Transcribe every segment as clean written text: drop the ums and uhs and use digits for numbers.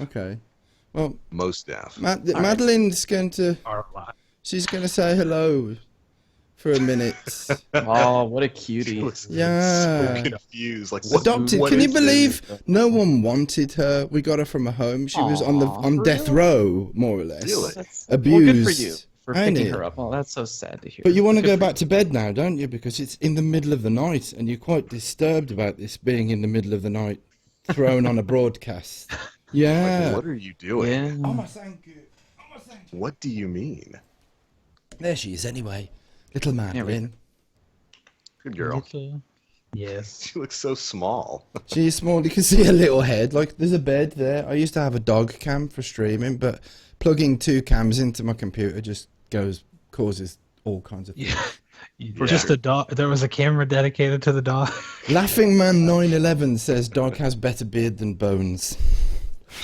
Okay. Well, Most deaf. Madeline's going to. Are alive. She's going to say hello for a minute. Oh, what a She cutie. looks Yeah. so confused. Like, what, Adopted. what Can you is believe this? no one wanted her? We got her from a home. She was on Aw, death really? row, more or less. Really? Abused. Well, good for you for Ain't picking it? her up. Oh, that's so sad to hear. But you want to Good go for back to bed now, don't you? Because it's in the middle of the night, and you're quite disturbed about this being in the middle of the night, thrown on a broadcast. Yeah. Like, what are you doing? Yeah. Oh, my thank you. Oh, my thank you. What do you mean? There she is, anyway. Little Madeline. Good girl. Yes. She looks so small. She's small. You can see her little head. Like, there's a bed there. I used to have a dog cam for streaming, but plugging 2 cams into my computer just causes all kinds of things. Just a dog. There was a camera dedicated to the dog. Laughing Man 911 says dog has better beard than bones.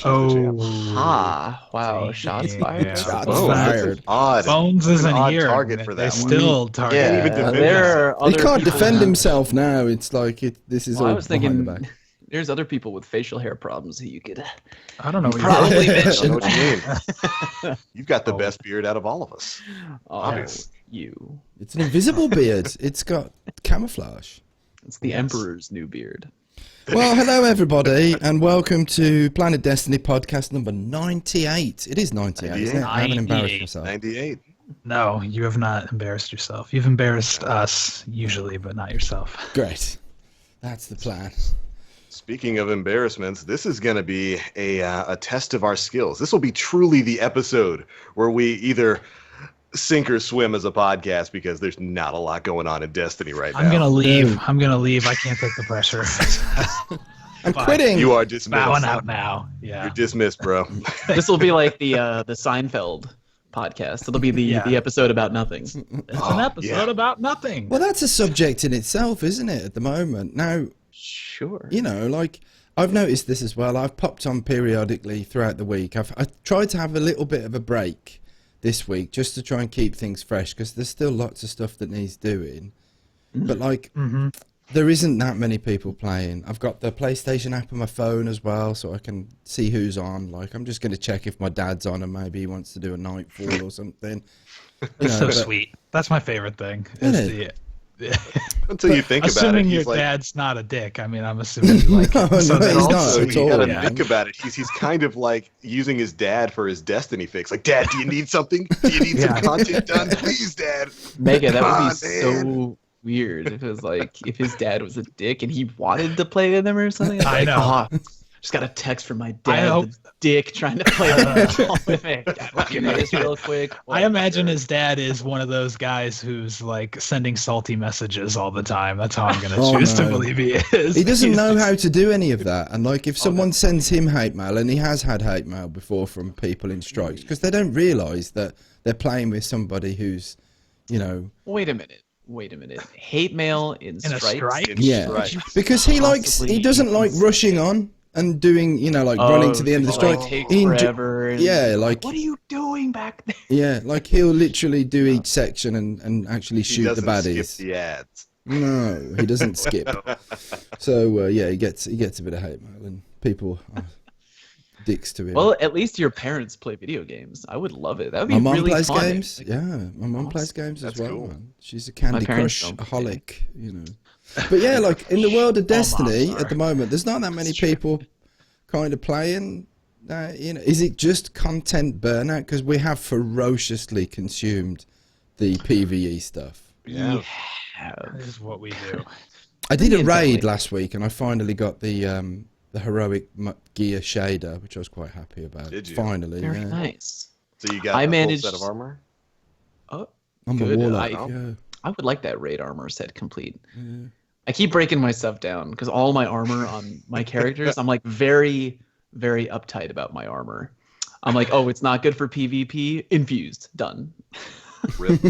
Oh. Ah, wow. Shots Yeah. fired. Shots Oh, fired. Odd. Bones An isn't odd here. target for They that one. still target. Yeah, even defend there are He other can't people defend now. himself now. It's like this is Well, all I was behind the thinking back. there's other people with facial hair problems who you could I don't know what probably I don't mention. know what you mean. You've got the best beard out of all of us. Oh, Obvious. you. It's an invisible beard. It's got camouflage. It's the Emperor's new beard. Well, hello everybody, and welcome to Planet Destiny podcast number 98. It is 98, isn't it? I haven't embarrassed 98. myself. 98. No, you have not embarrassed yourself. You've embarrassed us usually, but not yourself. Great. That's the plan. Speaking of embarrassments, this is going to be a test of our skills. This will be truly the episode where we either sink or swim as a podcast because there's not a lot going on in Destiny right now. I'm gonna leave. Dude. I'm gonna leave. I can't take the pressure. I'm Bye. quitting. You are dismissed. Bowing out now. Yeah. You're dismissed, bro. This will be like the Seinfeld podcast. It'll be the episode about nothing. It's an episode about nothing. Well, that's a subject in itself, isn't it, at the moment? Now, Sure. you know, like, I've noticed this as well. I've popped on periodically throughout the week. I tried to have a little bit of a break this week just to try and keep things fresh because there's still lots of stuff that needs doing. But, like, there isn't that many people playing. I've got the PlayStation app on my phone as well, so I can see who's on. Like, I'm just going to check if my dad's on and maybe he wants to do a Nightfall or something. You It's know, so but- sweet. That's my favorite thing. Isn't Until you think about it, assuming your he's like, dad's not a dick. I mean, I'm assuming you like No, it. So no, that's he's also not so at you all. gotta Yeah. think about it. He's kind of like using his dad for his Destiny fix. Like, Dad, do you need something? Do you need some Yeah. content done? Please, Dad. Mega, that would Come be on, so weird if it was like if his dad was a dick and he wanted to play with him or something. It's I like, know. "Ah, just got a text from my dad, hope- the dick, trying to play with me. Can you do this real quick? I imagine his dad is one of those guys who's like sending salty messages all the time. That's how I'm gonna Oh, choose to no. believe he is. He doesn't He's know just- how to do any of that. And like, if someone sends him hate mail, and he has had hate mail before from people in strikes, because they don't realise that they're playing with somebody who's, you know, Wait a minute. Hate mail in a stripes. stripe? yeah, Right. because he Possibly doesn't like use- rushing on and doing, you know, like running to the end of the so strike. Like, take He enjo- forever. And, yeah, like, what are you doing back there? yeah, like he'll literally do each section and actually He shoot the doesn't baddies. skip the ads. No, he doesn't skip. So yeah, he gets a bit of hate mail, and people are dicks to him. Well, at least your parents play video games. I would love it. That would be My mum really plays fun. games. Like, Yeah, my mum plays awesome. games as That's well. cool. Man. She's a Candy parents Crush don't play. holic, you know. But yeah, like in the world of Destiny are. at the moment, there's not that many people kind of playing. You know, is it just content burnout? Because we have ferociously consumed the PVE stuff. Yeah. That is what we do. I did a Instantly. raid last week, and I finally got the heroic gear shader, which I was quite happy about. Did you? Finally, Very yeah. nice. So you got I a managed- full set of armor? Oh, I'm Good, a warlock. I- Yeah. I would like that raid armor set complete. I keep breaking myself down because all my armor on my characters, I'm like very, very uptight about my armor. I'm like, oh, it's not good for PvP. Infused, done. Rip.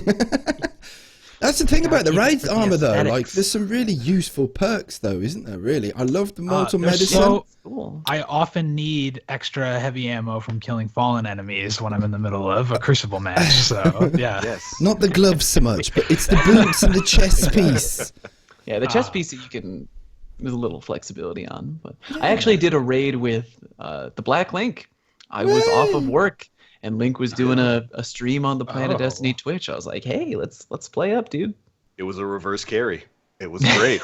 That's the thing about the keep it raid for the armor, though. Like, aesthetics. there's some really useful perks, though, isn't there? Really, I love the mortal there's medicine. so- Cool. I often need extra heavy ammo from killing fallen enemies when I'm in the middle of a crucible match. So yeah, Yes. Not the gloves so much, but it's the boots and the chest piece. Yeah, the chest piece that you can, there's a little flexibility on. But I actually did a raid with the Black Link. I was off of Woo! work, and Link was doing a stream on the Planet Oh. Destiny Twitch. I was like, hey, let's play up, dude. It was a reverse carry. It was great.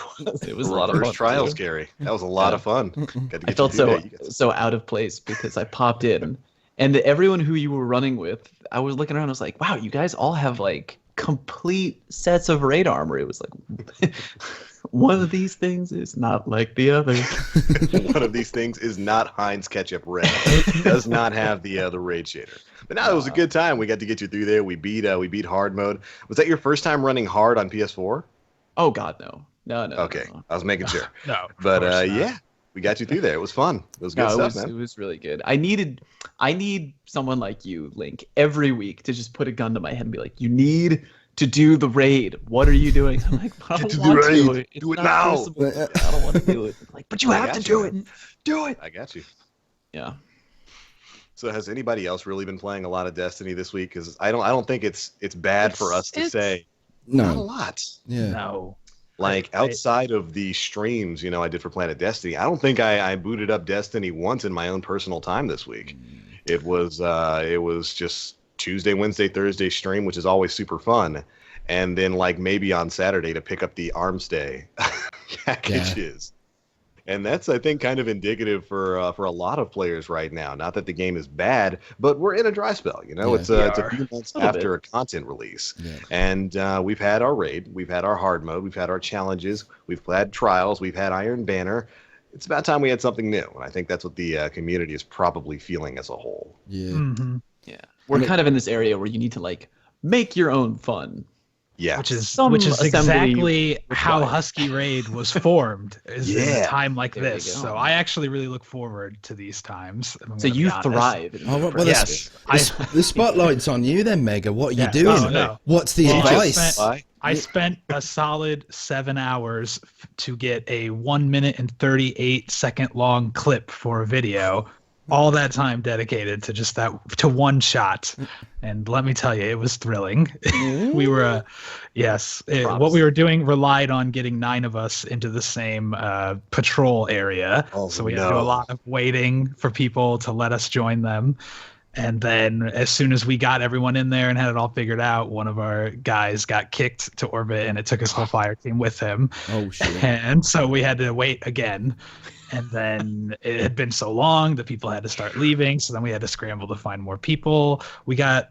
It was a lot of Reverse fun. trials too. carry. That was a lot Yeah. of fun. Got to I get you felt through so that. You got- so out of place because I popped in, and everyone who you were running with, I was looking around. I was like, wow, you guys all have like complete sets of raid armor. It was like one of these things is not like the other. One of these things is not Heinz Ketchup Red. It does not have the raid shader. But now it was a good time. We got to get you through there. We beat hard mode. Was that your first time running hard on PS4? Oh God, no. Okay, no. I was making sure. No, of But course not. yeah, we got you through there. It was fun. It was good No, stuff, it man. was really good. I need someone like you, Link, every week to just put a gun to my head and be like, you need to do the raid. What are you doing? I'm like, but I Get don't to the want to. raid. It's Do it not now. possible. I don't want to do it. Like, but you I have got to you. do it. Do it. I got you. Yeah. So has anybody else really been playing a lot of Destiny this week? Because I don't think it's bad for us to It's- say. Not a No. lot. Yeah. No. Like outside of the streams, I did for Planet Destiny. I don't think I booted up Destiny once in my own personal time this week. It was just Tuesday, Wednesday, Thursday stream, which is always super fun, and then like maybe on Saturday to pick up the Arms Day packages. And that's, I think, kind of indicative for a lot of players right now. Not that the game is bad, but we're in a dry spell. Yeah. It's We a are. few months A little after a content release. Yeah. And we've had our raid, we've had our hard mode, we've had our challenges, we've had trials, we've had Iron Banner. It's about time we had something new, and I think that's what the community is probably feeling as a whole. Yeah. Hmm. Yeah. We're kind of in this area where you need to like make your own fun. Yeah, Which is Some assembly exactly how required. Husky Raid was formed. Is in Yeah. a time like There you this. go. So I actually really look forward to these times. if I'm So gonna be you honest. thrive. in Oh, the well, Yes. The spotlight's on you then, Mega. What are you Yeah. doing? Oh, no. What's the Well, I advice? spent- I spent a solid 7 hours to get a 1 minute and 38-second long clip for a video. All that time dedicated to just to one shot. And let me tell you, it was thrilling. We were, Props. what we were doing relied on getting 9 of us into the same patrol area. Oh, So we had to do no. a lot of waiting for people to let us join them. And then as soon as we got everyone in there and had it all figured out, one of our guys got kicked to orbit and it took his whole fire team with him. Oh shit. And so we had to wait again. And then it had been so long that people had to start leaving. So then we had to scramble to find more people. We got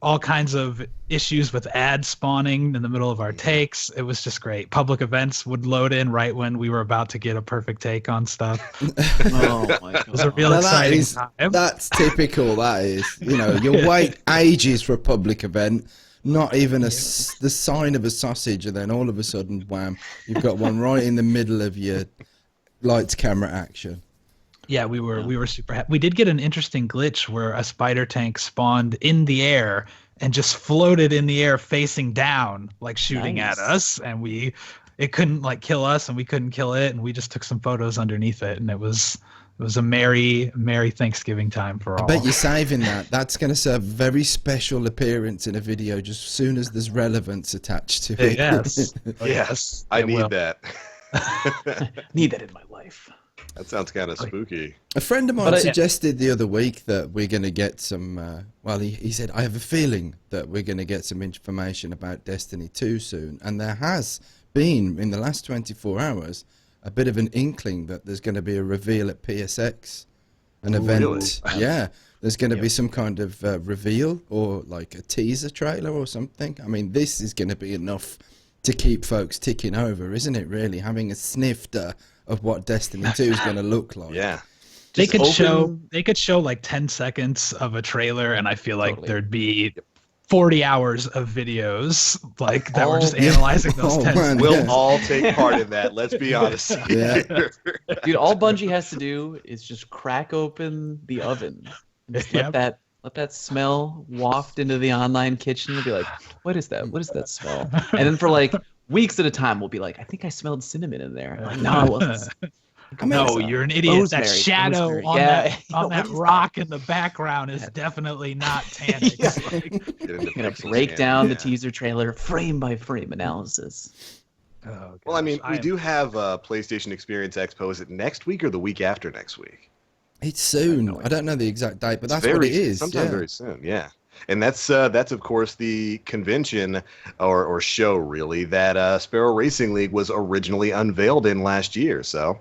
all kinds of issues with ads spawning in the middle of our takes. It was just great. Public events would load in right when we were about to get a perfect take on stuff. Oh my It was a god. real Now that exciting is- time. That's typical. That is. You wait ages for a public event. Not even the sign of a sausage, and then all of a sudden, wham! You've got one right in the middle of your lights, camera, action. Yeah, we were super happy. We did get an interesting glitch where a spider tank spawned in the air and just floated in the air facing down, like shooting at Nice. us, and it couldn't like kill us and we couldn't kill it, and we just took some photos underneath it, and it was a merry Thanksgiving time for all. I bet you're saving that. That's going to serve a very special appearance in a video just as soon as there's relevance attached to it. Yes. Oh, Yes, I it need will. that. Need that in my life. That sounds kind of spooky. A friend of mine But I- suggested the other week that we're going to get some. He said, I have a feeling that we're going to get some information about Destiny 2 soon. And there has been, in the last 24 hours, a bit of an inkling that there's going to be a reveal at PSX. An event. really? Yeah. There's going to be some kind of reveal or like a teaser trailer or something. I mean, this is going to be enough to keep folks ticking over, isn't it, really? Having a snifter of what Destiny 2 is going to look like. Yeah. They Just could show like 10 seconds of a trailer, and I feel like Totally. theuld be 40 hours of videos like that were Oh, just yeah. analyzing those Oh, 10 man. seconds. We'll Yeah. all take part in that. Let's be honest. Yeah. Dude, all Bungie has to do is just crack open the oven. And just Yep. let that smell waft into the online kitchen and be like, what is that? What is that smell? And then for like weeks at a time, we'll be like, I think I smelled cinnamon in there. I'm like, no, it wasn't. No, you're an idiot. That Rosemary, shadow rosemary. on Yeah. that on that rock in the background is definitely not tannic. Yeah. Like, Get into I'm gonna pixels, break man. down the Yeah. teaser trailer frame by frame analysis. oh, Well, I mean, gosh, we am- do have PlayStation Experience Expo. Is it next week or the week after next week? It's soon. no I don't know the exact date, but It's that's what it is. Sometime Yeah. very soon, yeah. And that's of course the convention or show really that Sparrow Racing League was originally unveiled in last year. So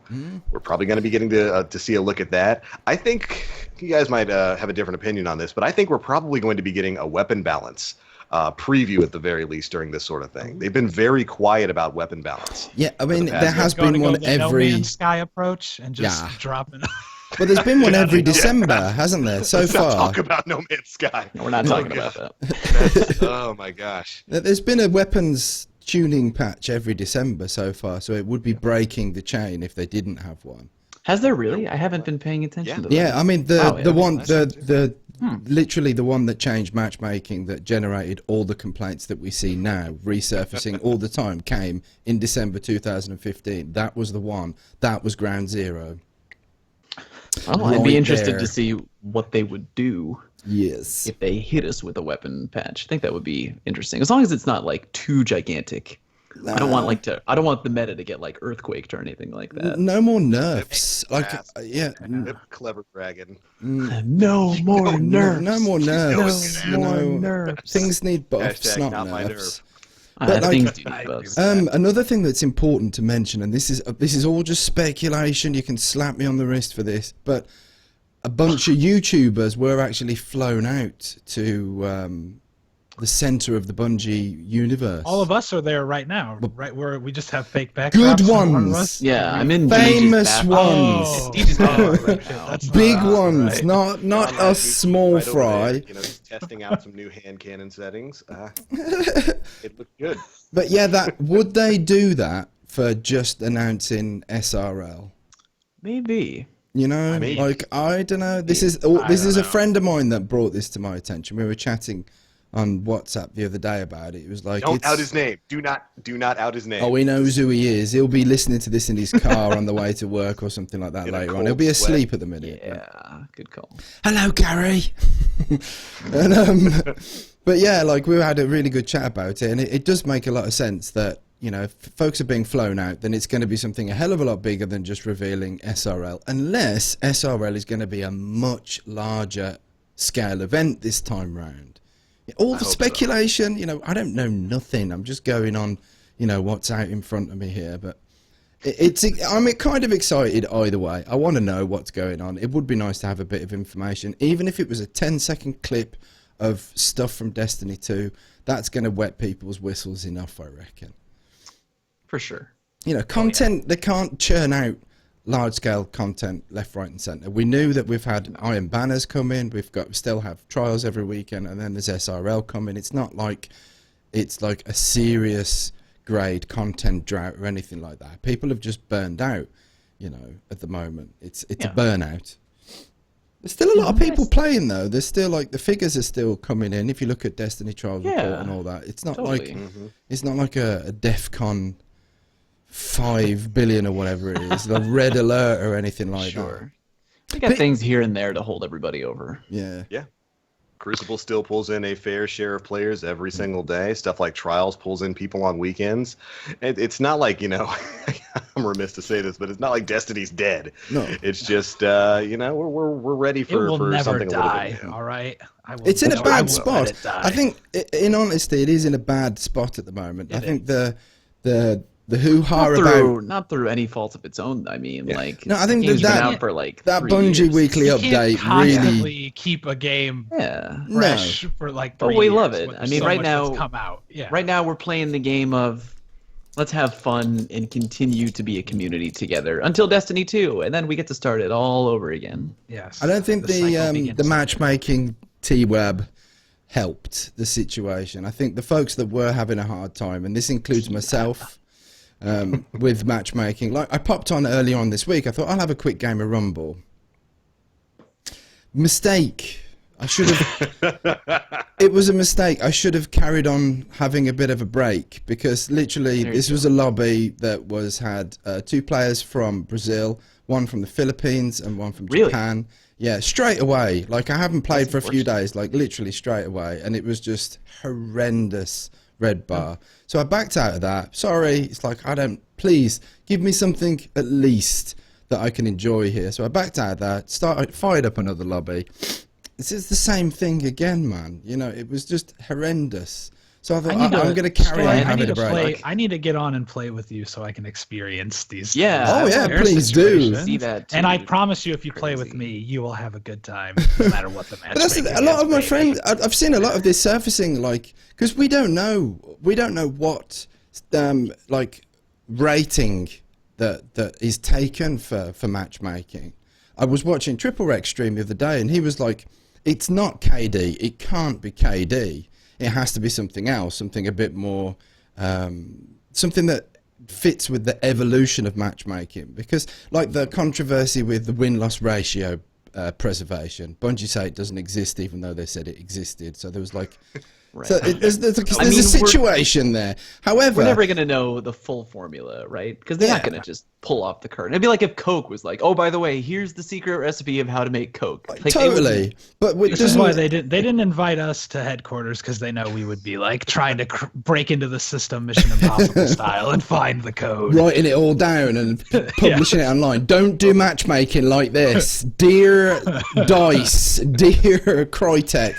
we're probably going to be getting to see a look at that. I think you guys might have a different opinion on this, but I think we're probably going to be getting a weapon balance preview at the very least during this sort of thing. They've been very quiet about weapon balance. Yeah, I mean, past there has Going to been go one the No every. Man's Sky approach and just Yeah. dropping. Well, there's been one Yeah, every I know. December, hasn't there? So Let's not far, talk about No Man's Sky. We're not Oh, talking God. about that. Oh my gosh. there's been a weapons tuning patch every December so far. So it would be breaking the chain if they didn't have one. Has there really? I haven't been paying attention to that. Yeah, I mean the Oh, yeah, the one that's it the literally the one that changed matchmaking that generated all the complaints that we see now resurfacing all the time came in December 2015. That was the one. That was ground zero. Well, I'd Right be interested there. to see what they would do Yes. if they hit us with a weapon patch. I think that would be interesting, as long as it's not like too gigantic. I don't want I don't want the meta to get like earthquaked or anything like that. No more nerfs. Like Yes. yeah. Clever dragon. No more nerfs. No more nerfs. No more You know, nerfs. things need buffs, Hashtag not not my nerfs. But like- things do I need agree buffs. with Another thing that's important to mention, and this is all just speculation. You can slap me on the wrist for this, but a bunch of YouTubers were actually flown out to the center of the Bungie universe. All of us are there right now, right? Where we just have fake backdrops. Good in one of ones. us. Yeah, I'm in Famous Deege's ones. Oh, Deege's bathroom oh, right now. that's Big not ones, right. not Online us geeks small right over fry. there, just testing out some new hand cannon settings. It looked good. But yeah, that would they do that for just announcing SRL? Maybe. You know, mean- like I don't know. This is I this don't is a know. friend of mine that brought this to my attention. We were chatting on WhatsApp the other day about it. It was like, Don't it's, out his name. Do not out his name. oh, he knows who he is. He'll be listening to this in his car on the way to work or something like that In a later on. cold He'll be sweat. asleep at the minute. but- Yeah, good call. Hello, Gary. and but yeah, like we had a really good chat about it, and it does make a lot of sense that, you know, if folks are being flown out, then it's going to be something a hell of a lot bigger than just revealing SRL, unless SRL is going to be a much larger scale event this time round. All the hope so. speculation, you know, I don't know nothing. I'm just going on, you know, what's out in front of me here, but I'm kind of excited either way. I want to know what's going on. It would be nice to have a bit of information, even if it was a 10-second clip of stuff from Destiny 2. That's going to wet people's whistles enough, I reckon. For sure. You know, content, they can't churn out large-scale content left, right, and centre. We knew that we've had Iron Banners come in. We still have trials every weekend, and then there's SRL coming. It's not like it's like a serious grade content drought or anything like that. People have just burned out, you know, at the moment. It's a Yeah. burnout. There's still a lot of people playing though. There's still like the figures are still coming in. If you look at Destiny Trials report Yeah, and all that, it's not totally. like it's not like a DEF CON 5 billion or whatever it is, the red alert or anything like Sure. We got things here and there to hold everybody over. that. Yeah. Crucible still pulls in a fair share of players every single day. Stuff like Trials pulls in people on weekends. It's not like, you know, I'm remiss to say this, but it's not like Destiny's dead. No. It's just, you know, we're ready It for, will for never something a die. little bit. All right. I will It's in a never- I bad won't spot. let it die. I think, in honesty, it is in a bad spot at the moment. I It think is. the hoo-ha about Not through any fault of its own. I mean, like No, I think the game's that- been out for like that 3 Bungie years. weekly You can't update really. constantly keep a game Yeah. fresh for like But 3 we years love it. when I there's mean, so right much now- that's come out. Yeah. Right now we're playing the game of let's have fun and continue to be a community together until Destiny 2, and then we get to start it all over again. Yes. I don't think cycle the begins. matchmaking T-Web helped the situation. I think the folks that were having a hard time, and this includes myself, with matchmaking. Like I popped on early on this week. I thought I'll have a quick game of Rumble. Mistake. I should have. It was a mistake. I should have carried on having a bit of a break because literally There you this was a lobby that had 2 players from Brazil, one from the Philippines, and one from Really? Japan. Yeah, straight away. Like I haven't played That's for a few unfortunate. days. Like literally straight away, and it was just horrendous red bar. So I backed out of that. Sorry, it's like I don't. Please give me something at least that I can enjoy here. So I backed out of that, fired up another lobby. This is the same thing again, man. You know, it was just horrendous. So I thought, I'm going to carry on having a break. I need to get on and play with you so I can experience these. Yeah. Oh, yeah, please do. See that too. And I promise you, if you play with me, you will have a good time, no matter what the match. But that's a lot of my friends. I've seen a lot of this surfacing, like, because we don't know what like rating that is taken for matchmaking. I was watching Triple Rex stream the other day, and he was like, "It's not KD. It can't be KD. It has to be something else, something a bit more, something that fits with the evolution of matchmaking." Because, like the controversy with the win-loss ratio preservation, Bungie say it doesn't exist, even though they said it existed. So there was like, Right. so there's a situation there. However, we're never going to know the full formula, right? Because they're not going to just pull off the curtain. It'd be like if Coke was like, "Oh, by the way, here's the secret recipe of how to make Coke." Like, totally. But this is why they didn't invite us to headquarters, because they know we would be like trying to break into the system, Mission Impossible style, and find the code, writing it all down and publishing it online. Don't do matchmaking like this, dear Dice, dear Crytek.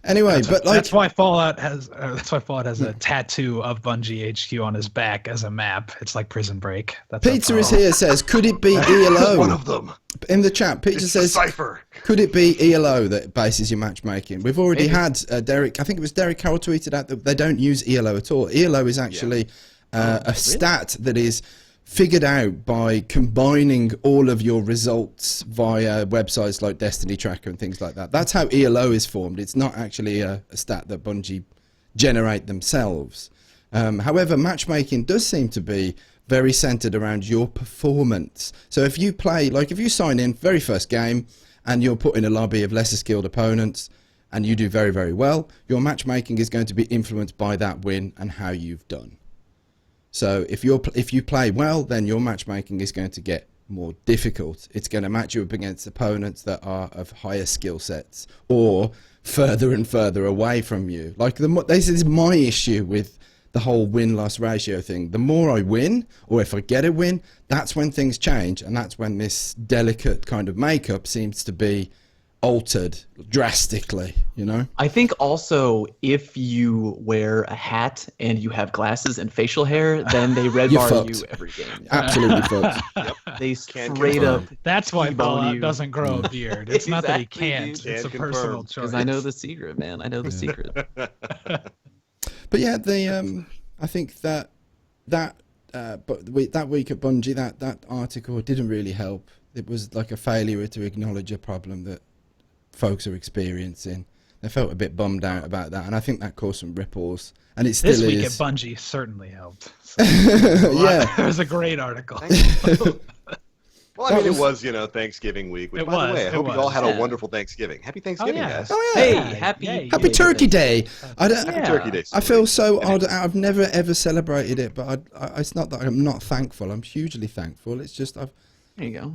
Anyway, but like that's why Fallout has a tattoo of Bungie HQ on his back as a map. It's like Prison Break. That's Peter is here. Says, could it be ELO? One of them in the chat. Peter it's says, Cypher. Could it be ELO that bases your matchmaking? We've already had Derek. I think it was Derek Carroll tweeted out that they don't use ELO at all. ELO is actually a stat that is figured out by combining all of your results via websites like Destiny Tracker and things like that. That's how ELO is formed. It's not actually a stat that Bungie generate themselves. However, matchmaking does seem to be very centered around your performance. So if you play, like if you sign in very first game and you're put in a lobby of lesser skilled opponents and you do very, very well, your matchmaking is going to be influenced by that win and how you've done. So if you play well, then your matchmaking is going to get more difficult. It's going to match you up against opponents that are of higher skill sets or further and further away from you. Like this is my issue with the whole win-loss ratio thing. The more I win, or if I get a win, that's when things change, and that's when this delicate kind of makeup seems to be altered drastically, you know? I think also if you wear a hat and you have glasses and facial hair, then they red bar fucked. you every game. Absolutely fucked. They Can't straight up. confirm. That's why T-bone Fallout you. doesn't grow a beard. It's not that he Exactly, can't. dude. It's a Can't personal confirm. choice. Because I know the secret, man. I know the secret. But yeah, I think that week at Bungie, that article didn't really help. It was like a failure to acknowledge a problem that folks are experiencing. They felt a bit bummed out about that, and I think that caused some ripples. And it still This week is. at Bungie certainly helped. So, Yeah. it was a great article. Well, I mean, it was, Thanksgiving week. Which, It by the was, way, I it hope you all was. had Yeah. a wonderful Thanksgiving. Happy Thanksgiving, yeah. guys. Oh yeah. Hey, happy Happy Turkey Day. Happy Yeah. Turkey Day. I feel so odd. I've never ever celebrated it, but it's not that I'm not thankful. I'm hugely thankful. It's just There you go.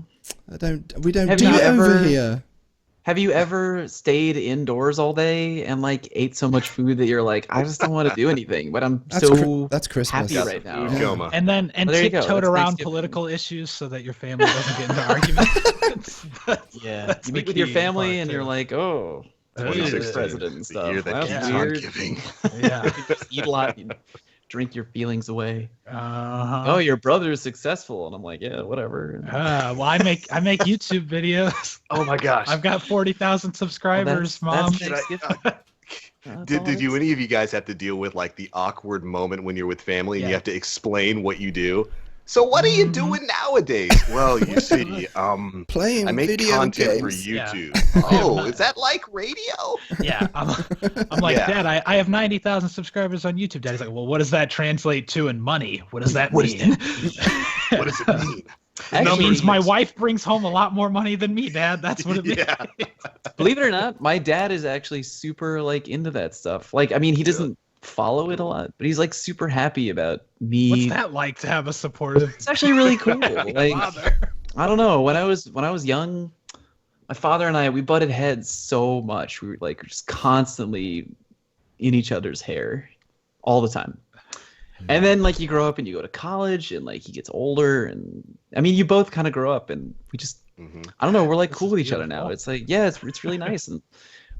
we don't Have do you it over ever- here. Have you ever stayed indoors all day and like ate so much food that you're like, I just don't want to do anything, but I'm That's Christmas. happy right now. Food coma. And then Well, there you go. tiptoed That's around Thanksgiving. political issues so that your family doesn't get into arguments. Yeah, That's you the meet with your key family part, and too. you're like, oh, Uh, he's the 2016, president and the year stuff. that That's keeps weird. on giving. Yeah. Just eat a lot, you drink your feelings away. Uh-huh. Oh, your brother is successful, and I'm like, yeah, whatever. Well, I make YouTube videos. Oh my gosh. I've got 40,000 subscribers, Mom. That's Thanksgiving. That's Did all it you is. any of you guys have to deal with like the awkward moment when you're with family and Yeah. you have to explain what you do? So what are you doing nowadays? Well, you see, Playing I make video content for games. Yeah. YouTube. Oh, is that like radio? Yeah, I'm like, Yeah. Dad, I have 90,000 subscribers on YouTube. Daddy's like, well, what does that translate to in money? What does that What is mean? What does it mean? It Actually, means my wife brings home a lot more money than me, Dad. That's what it means. Yeah. Believe it or not, my dad is actually super like into that stuff. Like, I mean, he doesn't follow it a lot, but he's like super happy about me. What's that like to have a supportive It's actually really cool. Like, father? I don't know. When I was young, my father and I we butted heads so much. We were like just constantly in each other's hair all the time. And then like you grow up and you go to college and like he gets older and I mean you both kind of grow up and we just I don't know, we're like cool with each other now. It's like it's really nice and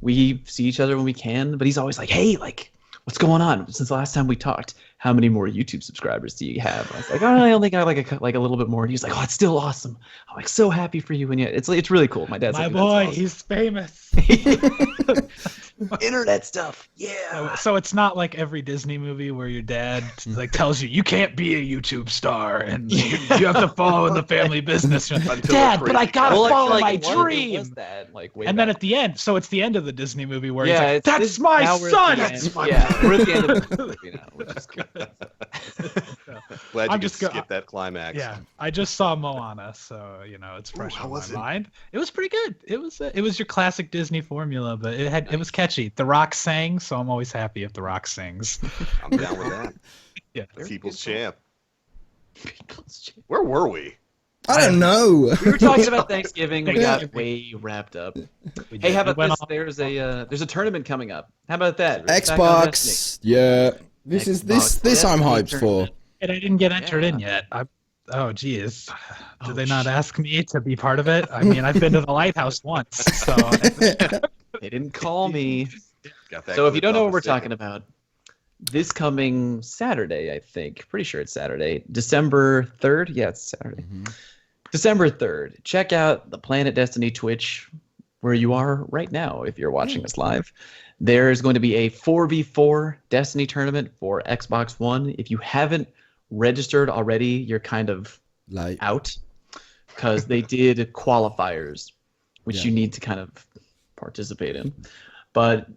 we see each other when we can, but he's always like, "Hey, like what's going on? Since the last time we talked, how many more YouTube subscribers do you have?" I was like, "Oh, I only got like a little bit more." And he's like, "Oh, it's still awesome. I'm like so happy for you." And yeah, it's really cool. My dad's My like, boy, "That's he's famous. awesome." Internet stuff. Yeah. So it's not like every Disney movie where your dad like tells you can't be a YouTube star and you have to follow in the family business. Dad, but I gotta follow my dream. Was that, like, way And then back. at the end, so it's the end of the Disney movie where Yeah, he's like, it's- "That's my now we're at son." the That's end. my Yeah, we're at the end of the movie now, which is cool. Glad you I'm could just go- skip that climax. Yeah, I just saw Moana, so it's fresh how on was my it? mind. It was pretty good. It was your classic Disney formula, but it was catchy. The Rock sang, so I'm always happy if The Rock sings. I'm down with that. Yeah, People's champ. Where were we? I don't know. We were talking about Thanksgiving. We got Thanksgiving. way wrapped up. we Hey, did. how We about went this? on- There's a tournament coming up. How about that? Back on Destiny. Xbox. Yeah. This is this Xbox I'm Destiny hyped for. tournament. And I didn't get entered in Yeah. yet. Oh, geez. Did Oh, they not shit. ask me to be part of it? I mean, I've been to the lighthouse once, so They didn't call me. Got that So if you clipped don't know off what the we're sticker. talking about, this coming Saturday, I think, pretty sure it's Saturday, December 3rd. Yeah, it's Saturday. December 3rd. Check out the Planet Destiny Twitch, where you are right now if you're watching us live. There's going to be a 4v4 Destiny tournament for Xbox One. If you haven't registered already, you're kind of Like, out because they did qualifiers, which Yeah. you need to kind of participate in. But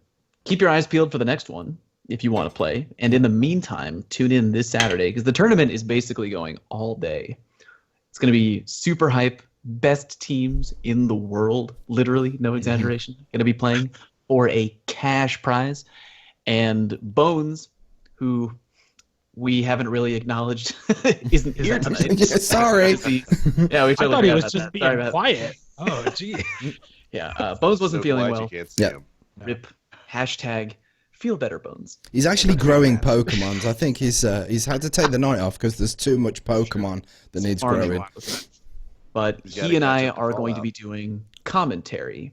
keep your eyes peeled for the next one if you want to play. And in the meantime, tune in this Saturday because the tournament is basically going all day. It's going to be super hype. Best teams in the world, literally, no exaggeration, going to be playing for a cash prize. And Bones, who we haven't really acknowledged, isn't here tonight. Yeah, sorry. Yeah, we I totally thought he forgot was about just that. Sorry being about that. quiet. Oh, gee. Yeah, Bones wasn't So feeling glad well. You can't see Yeah. him. Rip. Hashtag feel better, Bones. He's actually growing Pokemons. I think he's had to take the night off because there's too much Pokemon that needs Farming growing. wise. But You gotta he and catch I up to are going to Fallout. be doing commentary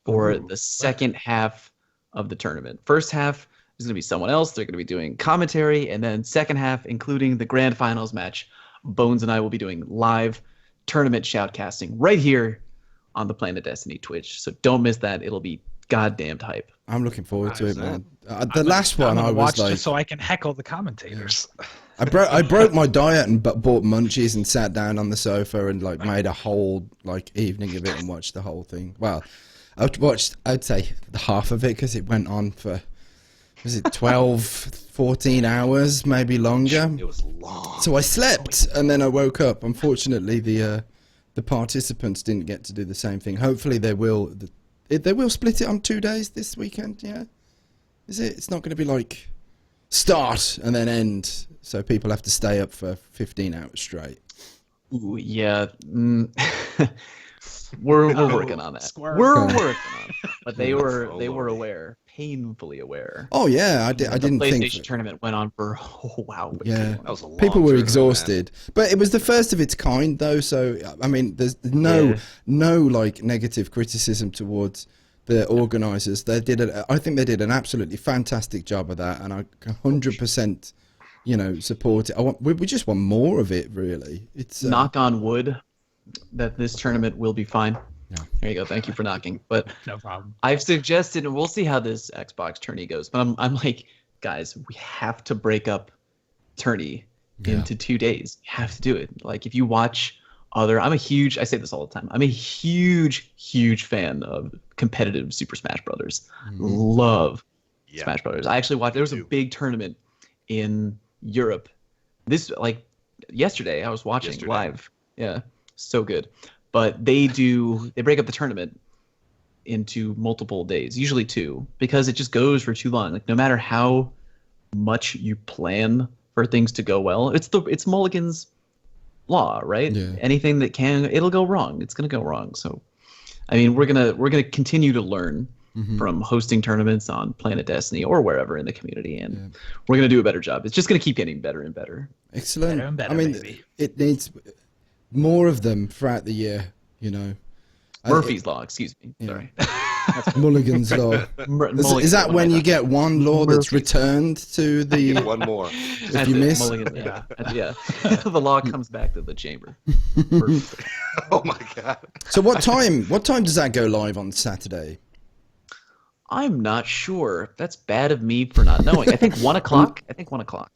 for the second half of the tournament. First half is going to be someone else. They're going to be doing commentary. And then second half, including the grand finals match, Bones and I will be doing live tournament shoutcasting right here on the Planet Destiny Twitch. So don't miss that. It'll be goddamn hype. I'm looking forward to it, 100%. man. The last one I'm I gonna was watch like, just so I can heckle the commentators. I broke my diet and bought munchies and sat down on the sofa and like made a whole like evening of it and watched the whole thing. Well, I'd say the half of it because it went on for, was it 12, 14 hours, maybe longer. It was long. So I slept and then I woke up. Unfortunately, the participants didn't get to do the same thing. Hopefully they will. They will split it on 2 days this weekend. Yeah, is it? It's not going to be like start and then end, so people have to stay up for 15 hours straight. Ooh, yeah. We're working on that. Squirrel. We're working on it. But they were Oh, they were Lordy. aware, painfully aware. Oh yeah, I didn't the PlayStation think. tournament went on for wow. Yeah. That was a long People were tournament, man. exhausted, but it was the first of its kind, though. So I mean, there's no like negative criticism towards the organisers. I think they did an absolutely fantastic job of that, and I 100%, support it. We just want more of it, really. It's Knock on wood that this tournament will be fine. Yeah. There you go. Thank you for knocking. But No problem. I've suggested, and we'll see how this Xbox tourney goes. But I'm like, guys, we have to break up tourney into 2 days. You have to do it. Like if you watch I say this all the time. I'm a huge fan of competitive Super Smash Brothers. Love Yeah. Smash Brothers. I actually watched. There was a too. big tournament in Europe. This like yesterday. I was watching Yesterday. live. Yeah, so good. But they break up the tournament into multiple days, usually 2, because it just goes for too long. Like no matter how much you plan for things to go well, it's Mulligan's law, right? Yeah. Anything that it'll go wrong. It's gonna go wrong. So, I mean, we're gonna continue to learn from hosting tournaments on Planet Destiny or wherever in the community, and we're gonna do a better job. It's just gonna keep getting better and better. Excellent. Better and better, I mean, baby. it needs more of them throughout the year. You know, Murphy's Law, excuse me. Sorry. Mulligan's Law. Is that when you get one law that's returned to the? One more. If you miss, yeah. The law comes back to the chamber. Oh my god. So what time? What time does that go live on Saturday? I'm not sure. That's bad of me for not knowing. I think 1 o'clock.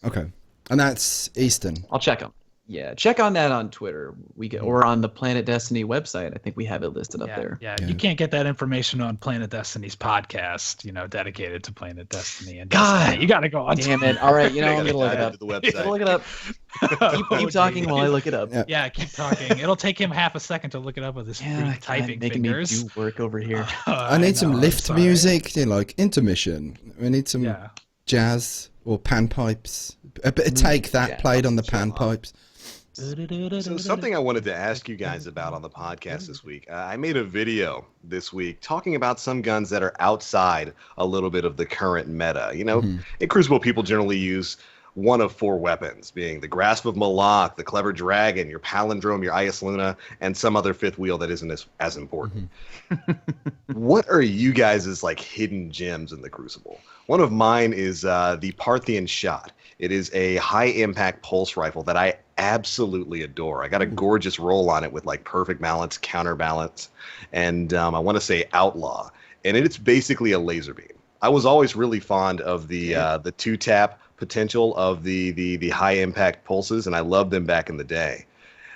Okay, and that's Eastern. I'll check on. Yeah, check on that on Twitter. Or on the Planet Destiny website. I think we have it listed up there. Yeah, you can't get that information on Planet Destiny's podcast, dedicated to Planet Destiny. And God, Destiny. You got to go on. Damn it! All right, I'm gonna look it Dive up. to the website. Look it up. Keep talking while I look it up. Yeah, keep talking. It'll take him half a second to look it up with his free typing making fingers. me do work over here. I need some lift music, like intermission. We need some jazz or panpipes. A bit of Take That played on the panpipes. So something I wanted to ask you guys about on the podcast this week. I made a video this week talking about some guns that are outside a little bit of the current meta. In Crucible, people generally use one of 4 weapons, being the Grasp of Malak, the Clever Dragon, your Palindrome, your Ias Luna, and some other fifth wheel that isn't as important. What are you guys' hidden gems in the Crucible? One of mine is the Parthian Shot. It is a high-impact pulse rifle that I absolutely adore. I got a gorgeous roll on it with perfect balance, counterbalance, and I want to say outlaw. And it's basically a laser beam. I was always really fond of the 2-tap potential of the high-impact pulses, and I loved them back in the day.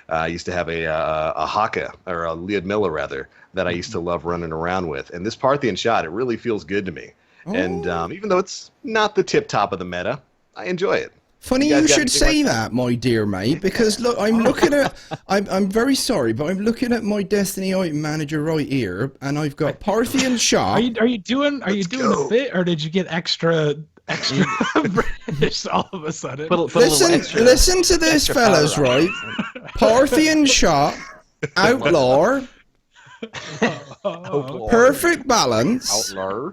I used to have a Haka, or a Lyudmila rather, that I used to love running around with. And this Parthian Shot, it really feels good to me. And even though it's not the tip-top of the meta, I enjoy it. Funny you should say that, my dear mate, because look, I'm looking at, I'm very sorry, but I'm looking at my Destiny item manager right here, and I've got Parthian Shot. Are you doing a bit, or did you get extra British all of a sudden? Listen to this, fellas, right? Parthian Shot, Outlaw, Perfect Balance, Outlaw.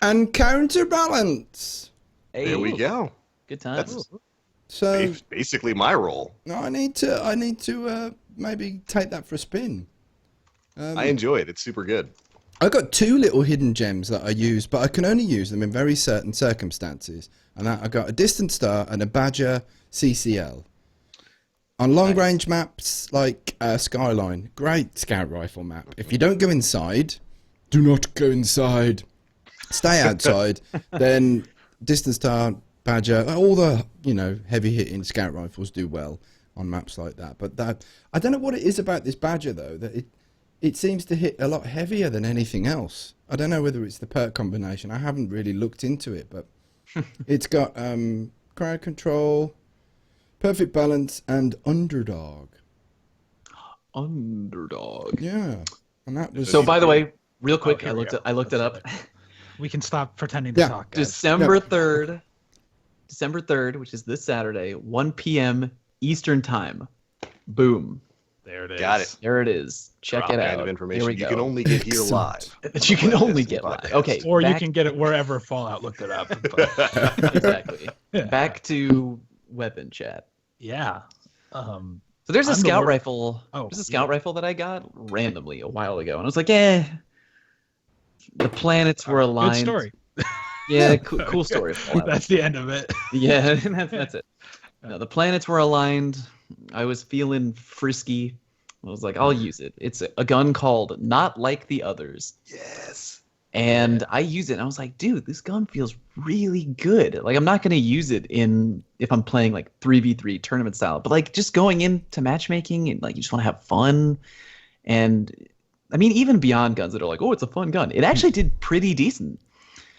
and Counterbalance. Hey, there we go. Good times. That's So basically my role. no, I need to maybe take that for a spin. I enjoy it. It's super good. I've got 2 little hidden gems that I use, but I can only use them in very certain circumstances. And I got a Distant Star and a Badger CCL. On long-range maps like Skyline, great scout rifle map. If you don't go inside, do not go inside. Stay outside. Then Distant Star, Badger, all the heavy-hitting scout rifles do well on maps like that. But I don't know what it is about this Badger though, that it seems to hit a lot heavier than anything else. I don't know whether it's the perk combination. I haven't really looked into it, but it's got crowd control, perfect balance, and underdog. Underdog. Yeah, and that was So by the way, real quick, I looked it up. We can stop pretending to talk, guys. December 3rd, which is this Saturday, 1 p.m. Eastern Time. Boom. There it is. Got it. There it is. Check it out. Kind of information Here we you go. can only get here live. That you can only get live. Okay. Or you can get it wherever Fallout looked it up. Exactly. Back to weapon chat. Yeah. So there's a scout rifle. There's a scout rifle that I got randomly a while ago, and I was like, the planets were aligned. Good story. Yeah, cool story. That's the end of it. Yeah, that's it. No, the planets were aligned. I was feeling frisky. I was like, I'll use it. It's a gun called Not Like the Others. Yes. And I used it, and I was like, dude, this gun feels really good. Like, I'm not going to use it if I'm playing, 3v3 tournament style. But, just going into matchmaking, and, you just want to have fun. And, I mean, even beyond guns that are like, oh, it's a fun gun. It actually did pretty decent.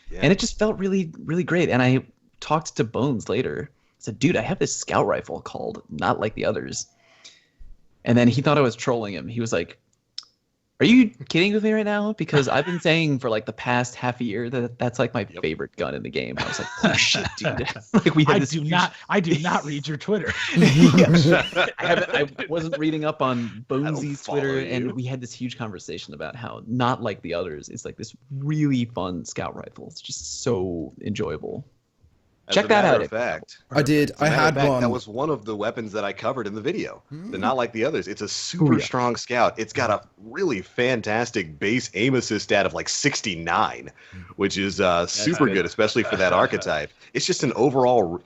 Yeah. And it just felt really, really great. And I talked to Bones later. I said, dude, I have this scout rifle called Not Like the Others. And then he thought I was trolling him. He was like, Are you kidding with me right now? Because I've been saying for like the past half a year that that's like my favorite gun in the game. I was like, oh shit, dude! Like we had this I do not read your Twitter. I wasn't reading up on Bonesy's follow Twitter, you. and we had this huge conversation about how not like the others. It's like this really fun scout rifle. It's just so enjoyable. As Check a that matter out. of fact, I did. I Matter of had fact, one. That was one of the weapons that I covered in the video. They're not like the others. It's a super strong scout. It's got a really fantastic base aim assist stat of like 69, which is super good, especially for that archetype. It's just an overall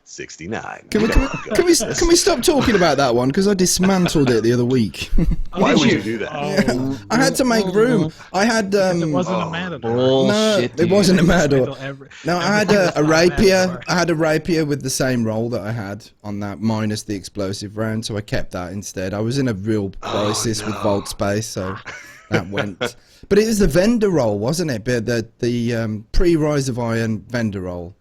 69. Can we stop talking about that one? Because I dismantled it the other week. Why would you do that? Oh, I had to make room. I had it wasn't a Matador. Bullshit, it dude. wasn't a Matador. No, I had a Everything's rapier. Matador. I had a rapier with the same roll that I had on that, minus the explosive round. So I kept that instead. I was in a real crisis with vault space, so that went. But it was the vendor roll, wasn't it? But the pre-Rise of Iron vendor roll.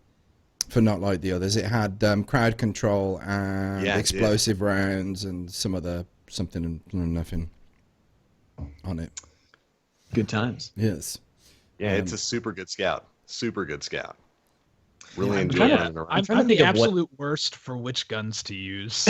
For not like the others, it had crowd control and Yeah, it did. explosive rounds and some other something and nothing on it. Good times. Yes. Yeah, it's a super good scout. Super good scout. Really I'm enjoy kinda- running around. I'm trying to the think of what- absolute worst for which guns to use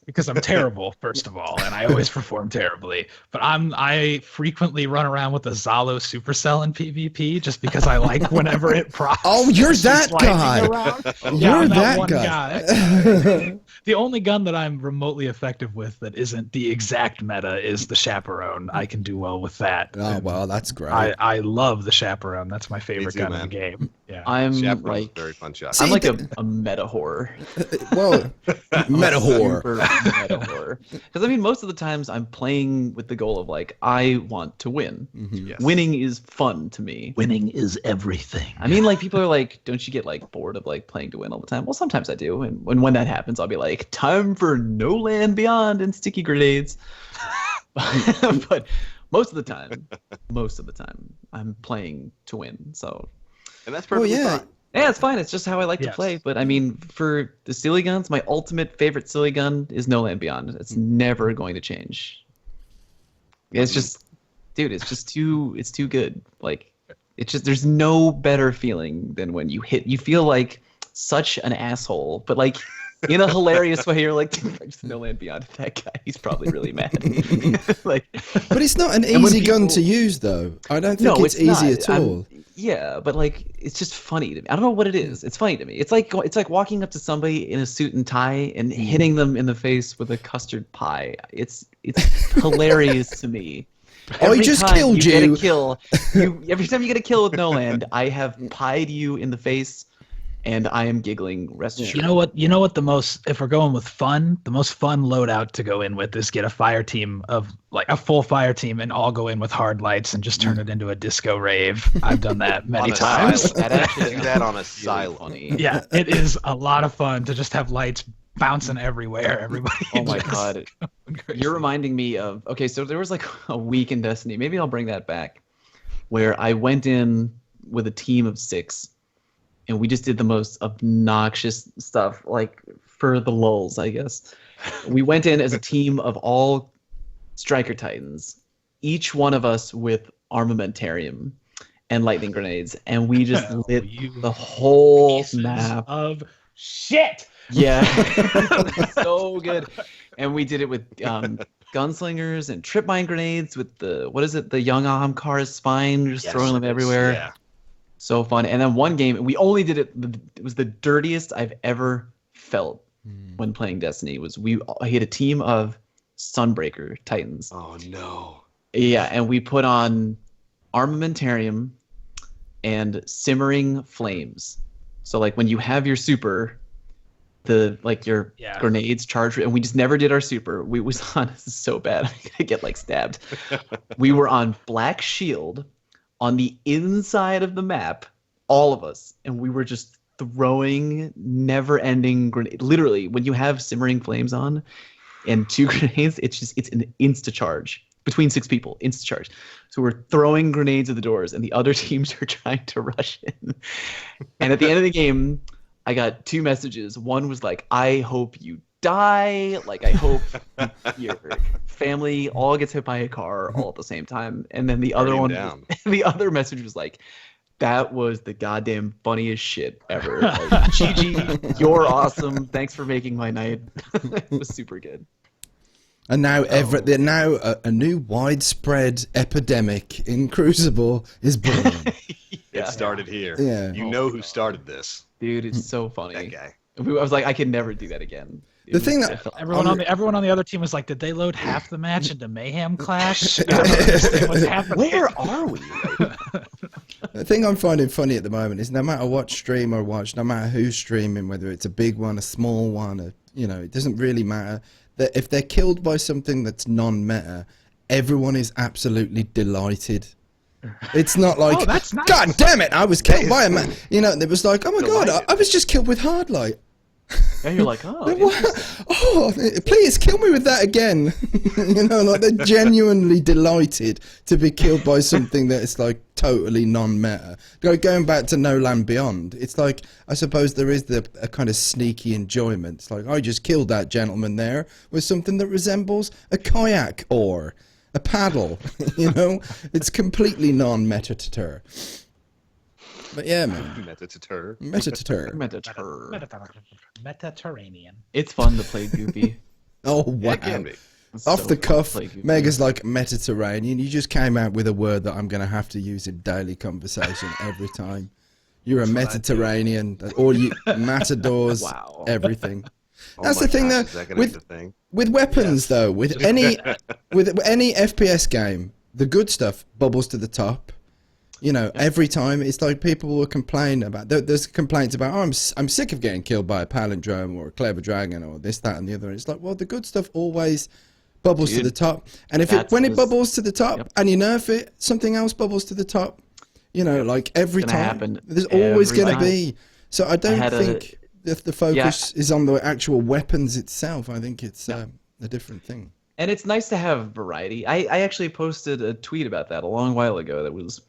because I'm terrible, first of all, and I always perform terribly. But I frequently run around with a Zalo Supercell in PvP just because I like whenever it procs. Oh, you're just that lightning guy. around. You're I'm that one guy. The only gun that I'm remotely effective with that isn't the exact meta is the Chaperone. I can do well with that. Oh well, that's great. I love the Chaperone. That's my favorite too, gun man. in the game. Yeah. I'm Chaperone's like a very fun shot. See, I'm like a meta whore. Well, meta whore. Super meta whore. Because I mean, most of the times I'm playing with the goal of like I want to win. Yes. Winning is fun to me. Winning is everything. I mean, like people are like, don't you get like bored of like playing to win all the time? Well, sometimes I do, and when that happens, I'll be like, time for No Land Beyond and sticky grenades. But most of the time, I'm playing to win. So And that's perfectly yeah. fine. yeah, it's fine. It's just how I like to Yes. play. But I mean, for the silly guns, my ultimate favorite silly gun is No Land Beyond. It's never going to change. It's just, dude, it's too good. Like, it's just, there's no better feeling than when you feel like such an asshole, but like in a hilarious way. You're like, dude, I just No Land Beyond that guy. He's probably really mad. Like, But it's not an And when easy gun people- to use, though. I don't think it's easy not. at all. Yeah, but like it's just funny to me. I don't know what it is. It's funny to me. It's like walking up to somebody in a suit and tie and hitting them in the face with a custard pie. It's hilarious to me. Oh, he just time killed Get you. a kill, every time you get a kill with Noland, I have pied you in the face, and I am giggling. Rest assured. You know what the most, if we're going with fun, the most fun loadout to go in with is get a fire team of like a full fire team and all go in with hard lights and just turn it into a disco rave. I've done that many On a times. silent. That actually Do that on a really silent. funny. Yeah, it is a lot of fun to just have lights bouncing everywhere. Everybody. Oh my just god. going crazy. You're reminding me of, okay, so there was like a week in Destiny, maybe I'll bring that back, where I went in with a team of 6 and we just did the most obnoxious stuff, like for the lulz, I guess. We went in as a team of all Striker Titans, each one of us with armamentarium and lightning grenades, and we just Oh, lit you the whole pieces map. of shit. Yeah, so good. And we did it with gunslingers and trip mine grenades with the, what is it, the young Ahamkar's spine, just Yes, throwing them everywhere. Yeah. So fun. And then one game, we only did it, it was the dirtiest I've ever felt when playing Destiny. I had a team of Sunbreaker Titans. Oh no. Yeah, and we put on armamentarium and simmering flames. So like when you have your super, your Yeah. grenades charge, and we just never did our super. We was on, this is so bad. I'm gonna get like stabbed. We were on Black Shield on the inside of the map, all of us, and we were just throwing never-ending grenades. Literally, when you have simmering flames on and 2 grenades, it's an insta charge between 6 people, insta charge. So we're throwing grenades at the doors, and the other teams are trying to rush in. And at the end of the game, I got 2 messages. One was like, "I hope you die. Like, I hope your family all gets hit by a car all at the same time. And then the other Burn one, down. the other message was like, that was the goddamn funniest shit ever. Like, Gigi, you're awesome. Thanks for making my night. It was super good. And now, a new widespread epidemic in Crucible is born. It started here. Yeah. You know who started this? Dude, it's so funny. That guy. I was like, I could never do that again. The thing that- Everyone on the other team was like, did they load half the match into Mayhem Clash? I don't understand what's happening. where are we? The thing I'm finding funny at the moment is no matter what stream I watch, no matter who's streaming, whether it's a big one, a small one, it doesn't really matter. That if they're killed by something that's non-meta, everyone is absolutely delighted. It's not like, Oh, that's nice. God damn it, I was killed by a man. It was like, oh my God, Delighted. I was just killed with Hardlight. And you're like, oh, Oh, please kill me with that again. Like they're genuinely delighted to be killed by something that is like totally non-meta. Going back to No Land Beyond, it's like, I suppose there is a kind of sneaky enjoyment. It's like, I just killed that gentleman there with something that resembles a kayak oar, a paddle. It's completely non-meta-tater. But yeah, man. Meta-tater. Meta-tater. Mediterranean. it's fun to play Goofy. Oh, Yeah, wow. it can be. It's Off so the fun to cuff, play Goofy. Mega's like Mediterranean. You just came out with a word that I'm going to have to use in daily conversation every time. You're a Mediterranean. All you matadors, Wow. everything. Oh That's my the thing, gosh, though, is that gonna with- be the thing? With weapons, though, with any FPS game, the good stuff bubbles to the top. Every time it's like people will complain about. There's complaints about, I'm sick of getting killed by a palindrome or a clever dragon or this, that, and the other. It's like, well, the good stuff always bubbles to Dude, the top. And if that's when it was- bubbles to the top Yep. and you nerf it, something else bubbles to the top. Like every It's time, gonna happen there's always every going to time. be. So I don't had a- think if the focus is on the actual weapons itself. I think it's a different thing. And it's nice to have variety. I actually posted a tweet about that a long while ago that was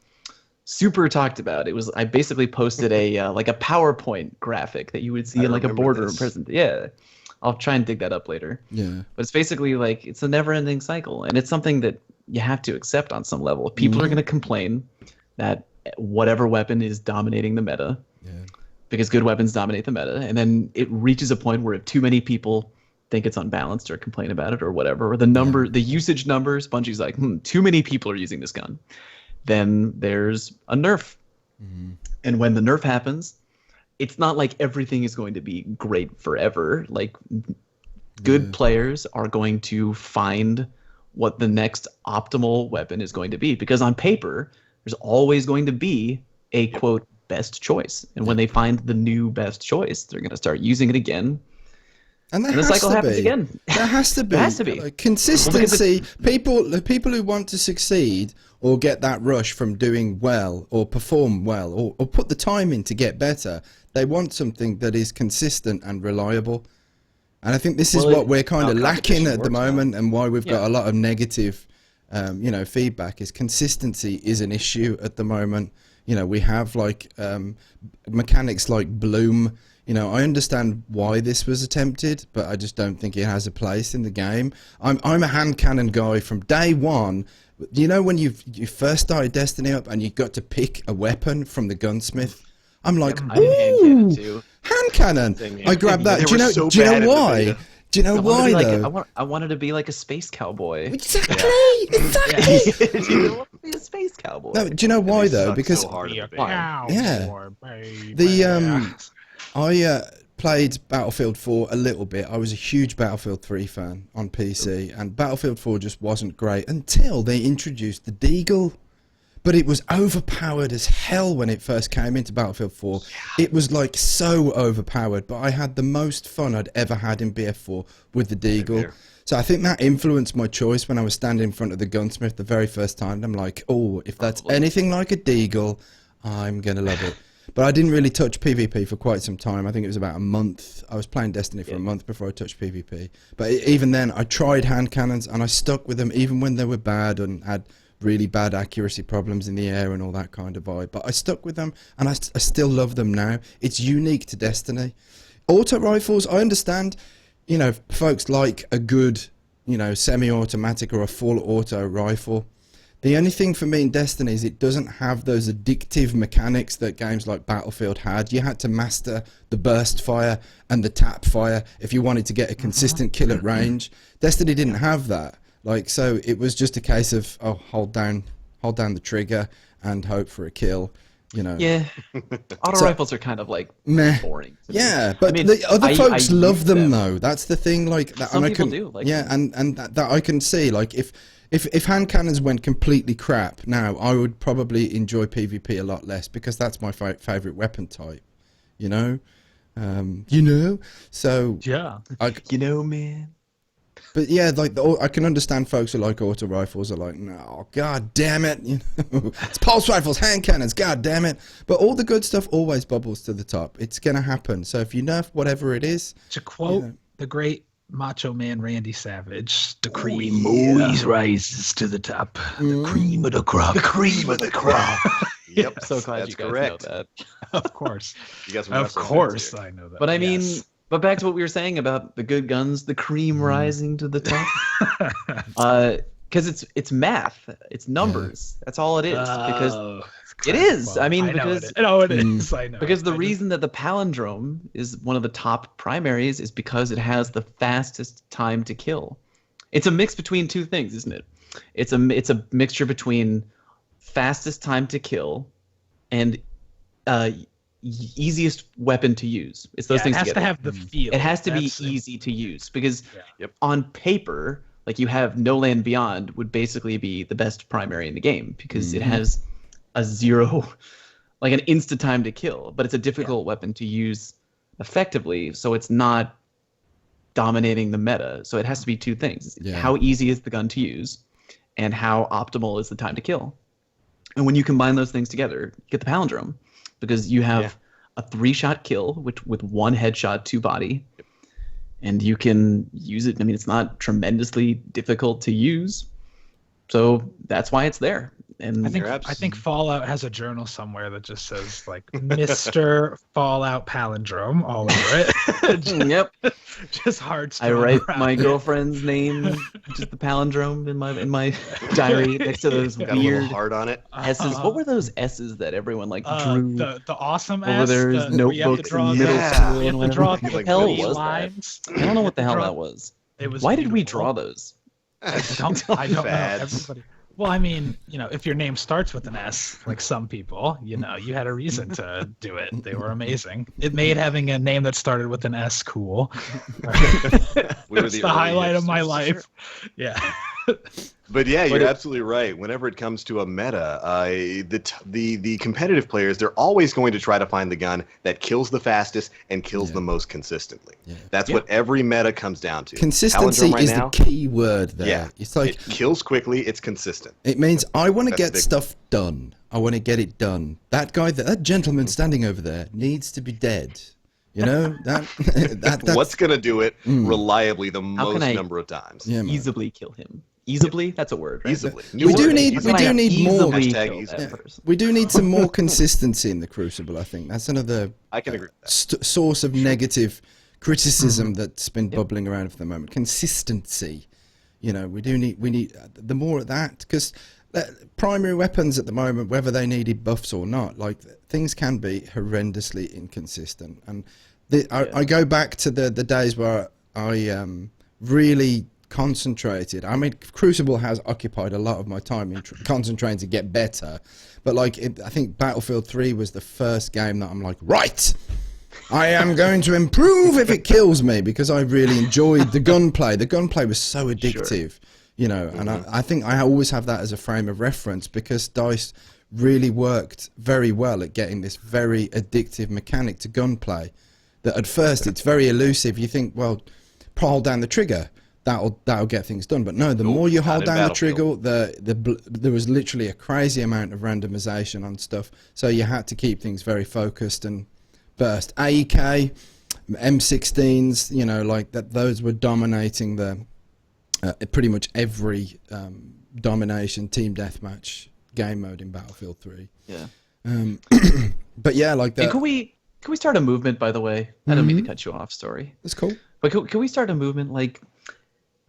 super talked about. I basically posted a like a PowerPoint graphic that you would see I in like a remember boardroom this. present. Yeah. I'll try and dig that up later. Yeah. But it's basically like it's a never-ending cycle, and it's something that you have to accept on some level. People are going to complain that whatever weapon is dominating the meta, Yeah. because good weapons dominate the meta, and then it reaches a point where if too many people think it's unbalanced or complain about it or whatever, or the usage numbers, Bungie's like, too many people are using this gun, then there's a nerf. And when the nerf happens, it's not like everything is going to be great forever. Like, good players are going to find what the next optimal weapon is going to be, because on paper there's always going to be a quote best choice, and when they find the new best choice, they're going to start using it again, And and the cycle happens again. There has to be. There has to be. Like, consistency. People who want to succeed or get that rush from doing well or perform well or put the time in to get better, they want something that is consistent and reliable. And I think this is Well, what we're kind how of lacking competition at the works now. moment, and why we've got Yeah. a lot of negative, feedback. Is consistency is an issue at the moment. We have like mechanics like Bloom. I understand why this was attempted, but I just don't think it has a place in the game. I'm a hand cannon guy from day one. When you first started Destiny up and you got to pick a weapon from the gunsmith, I'm like, I did hand cannon ooh, too. hand cannon. Same here. I grabbed that. They Do you were know? so do you bad know at the why? beta. Do you know why though? I wanted to be like a space cowboy. Exactly. Exactly. You want to be a space cowboy. No, do you know why They though? suck Because so hard Be at a the beta. cowboy, baby. The, I played Battlefield 4 a little bit. I was a huge Battlefield 3 fan on PC, and Battlefield 4 just wasn't great until they introduced the Deagle. But it was overpowered as hell when it first came into Battlefield 4. It was like so overpowered, but I had the most fun I'd ever had in BF4 with the Deagle. here. So I think that influenced my choice when I was standing in front of the gunsmith the very first time. I'm like, oh, if that's anything like a Deagle, I'm going to love it. But I didn't really touch PvP for quite some time. I think it was about a month. I was playing Destiny for a month before I touched PvP. But even then, I tried hand cannons and I stuck with them even when they were bad and had really bad accuracy problems in the air and all that kind of vibe. But I stuck with them, and I still love them now. It's unique to Destiny. Auto rifles, I understand. you know, folks like a good, you know, semi-automatic or a full auto rifle. The only thing for me in Destiny is it doesn't have those addictive mechanics that games like Battlefield had. You had to master the burst fire and the tap fire if you wanted to get a consistent kill at range. Destiny didn't have that. Like, so it was just a case of, oh, hold down the trigger and hope for a kill. You know. Yeah, auto rifles are kind of like meh. boring. To me. Yeah, but I mean, the other folks I love use them though. That's the thing. Like that, Some and I people can, do, like yeah, and that I can see. Like if hand cannons went completely crap now, I would probably enjoy PvP a lot less because that's my favorite weapon type. You know, So Yeah. Man. But yeah, like I can understand folks who like auto rifles are like, no, god damn it, you know, it's pulse rifles, hand cannons, god damn it. But all the good stuff always bubbles to the top. It's gonna happen. So if you nerf whatever it is, To quote know. the great Macho Man Randy Savage, the cream always rises to the top. The cream of the crop. The cream of the crop. Yep, I'm so glad that's you guys correct. know that. Of course. You guys Of course I know that. But I mean, Yes. but back to what we were saying about the good guns, the cream rising to the top. Because it's math, it's numbers. That's all it is. Because Oh, it is. Well, I mean, know because it is. No, it is. I know. because the I just- reason that the palindrome is one of the top primaries is because it has the fastest time to kill. It's a mix between two things, isn't it? It's a mixture between fastest time to kill and easiest weapon to use. It's those yeah, things it has together. to have the feel. It has to be That's- easy to use because Yeah. Yep. on paper, like you have No Land Beyond would basically be the best primary in the game because it has a zero, like an instant time to kill, but it's a difficult weapon to use effectively, so it's not dominating the meta. So it has to be two things: Yeah. how easy is the gun to use, and how optimal is the time to kill. And when you combine those things together, you get the palindrome because you have a 3-shot kill, which with one headshot to body, and you can use it. I mean, it's not tremendously difficult to use, so that's why it's there. And I think You're I think Fallout has a journal somewhere that just says like Mr. Fallout Palindrome all over it. yep, Just hard. I write my girlfriend's name, just the palindrome in my diary next to those Got a little weird heart on it. S's. What were those S's that everyone like drew the awesome over S, their where you have to notebooks draw in the- middle Yeah. school you and have to draw whatever? the What the hell three was that? lines. I don't know what the hell Draw- that was. It was Why did we beautiful. draw those? I don't know. Fads. Everybody. Well, I mean, you know, if your name starts with an S, like some people, you know, you had a reason to do it. They were amazing. It made having a name that started with an S cool. We were It's the the early highlight of my hipsters. life. Yeah. But yeah, But you're it- absolutely right. Whenever it comes to a meta, the competitive players, they're always going to try to find the gun that kills the fastest and kills Yeah. the most consistently. Yeah. That's Yeah. what every meta comes down to. consistency Palindrome right is now, the key word there. Yeah, It's like it kills quickly. It's consistent. it means I want to That's get big. stuff done. I want to get it done. That guy, that gentleman standing over there, needs to be dead. You know that's What's going to do it reliably the How can most I number of times? yeah, man. Easily kill him. Easily? That's a word, right? Easily. We New do word. need- How we can do I need more- easily Hashtag kill easy. that person? We do need some more consistency in the Crucible. I think that's another I can agree with that. source of negative criticism that's been bubbling around for the moment. Consistency. You know, we need the more of that because primary weapons at the moment, whether they needed buffs or not, like things can be horrendously inconsistent. And I go back to the days where I really concentrated. I mean, Crucible has occupied a lot of my time in concentrating to get better, but like I think Battlefield 3 was the first game that I'm like, right, I am going to improve if it kills me, because I really enjoyed the gunplay. The gunplay was so addictive, you know, and I think I always have that as a frame of reference because DICE really worked very well at getting this very addictive mechanic to gunplay that at first it's very elusive. You think, well, hold down the trigger, that'll get things done. But no, the more you not hold in down the trigger, Battlefield. there was literally a crazy amount of randomization on stuff. So you had to keep things very focused and burst. AEK, M16s, you know, like that. Those were dominating the pretty much every domination team deathmatch game mode in Battlefield 3. Yeah. But yeah, like And that. can we start a movement, by the way? I don't mean to cut you off, Story. That's cool. But can we start a movement? Like,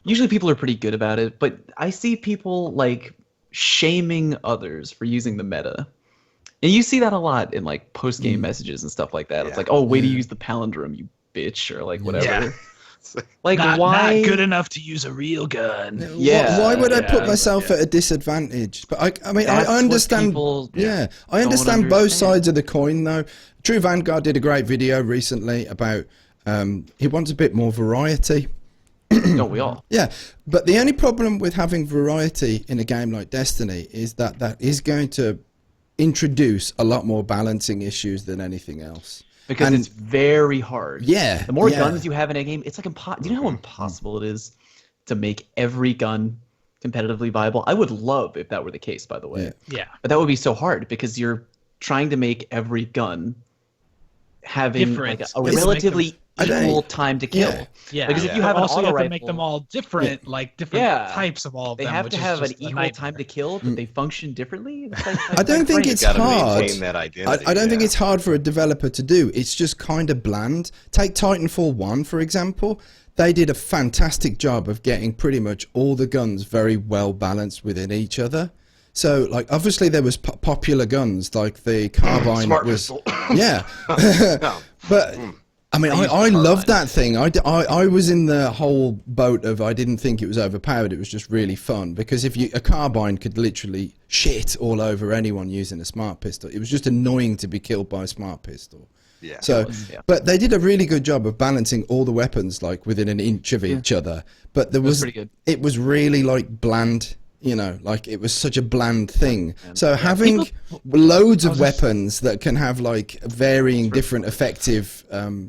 usually people are pretty good about it, but I see people like shaming others for using the meta. And you see that a lot in like post-game messages and stuff like that. It's Yeah. like, oh, way to Yeah. use the palindrome, you bitch, or like whatever. Yeah. Like, not, why? not good enough to use a real gun. Yeah, Why would I yeah, put myself yeah. at a disadvantage? But I mean, That's I what understand. people Yeah, I don't understand both understand. sides of the coin, though. True Vanguard did a great video recently about he wants a bit more variety. Don't we all? Yeah, but the only problem with having variety in a game like Destiny is that that is going to introduce a lot more balancing issues than anything else. Because And- it's very hard. Yeah, The more yeah. guns you have in a game, it's like impossible. Do you know how impossible it is to make every gun competitively viable? I would love if that were the case, by the way. Yeah. Yeah. But that would be so hard because you're trying to make every gun having Different. like a It's- relatively I don't- equal time to kill. Yeah. Yeah. Because if Yeah. you have an also, you auto have to make rifle, them all different, like different Yeah. types of all of they them. have which to is have an just a equal nightmare. time to kill, but they function differently. It's like, I don't think great. it's Gotta hard. maintain that identity. I don't think yeah. it's hard for a developer to do. It's just kind of bland. Take Titanfall 1, for example. They did a fantastic job of getting pretty much all the guns very well balanced within each other. So, like, obviously there was popular guns, like the carbine Smart was... pistol. Yeah. No. But... I mean, used I the loved carbine. that thing. I was in the whole boat of I didn't think it was overpowered. It was just really fun because if a carbine could literally shit all over anyone using a smart pistol. It was just annoying to be killed by a smart pistol. Yeah. So, yeah. but they did a really good job of balancing all the weapons like within an inch of each other. But there was pretty good. it was really like bland. You know, like it was such a bland thing. So having loads of weapons that can have like varying different effective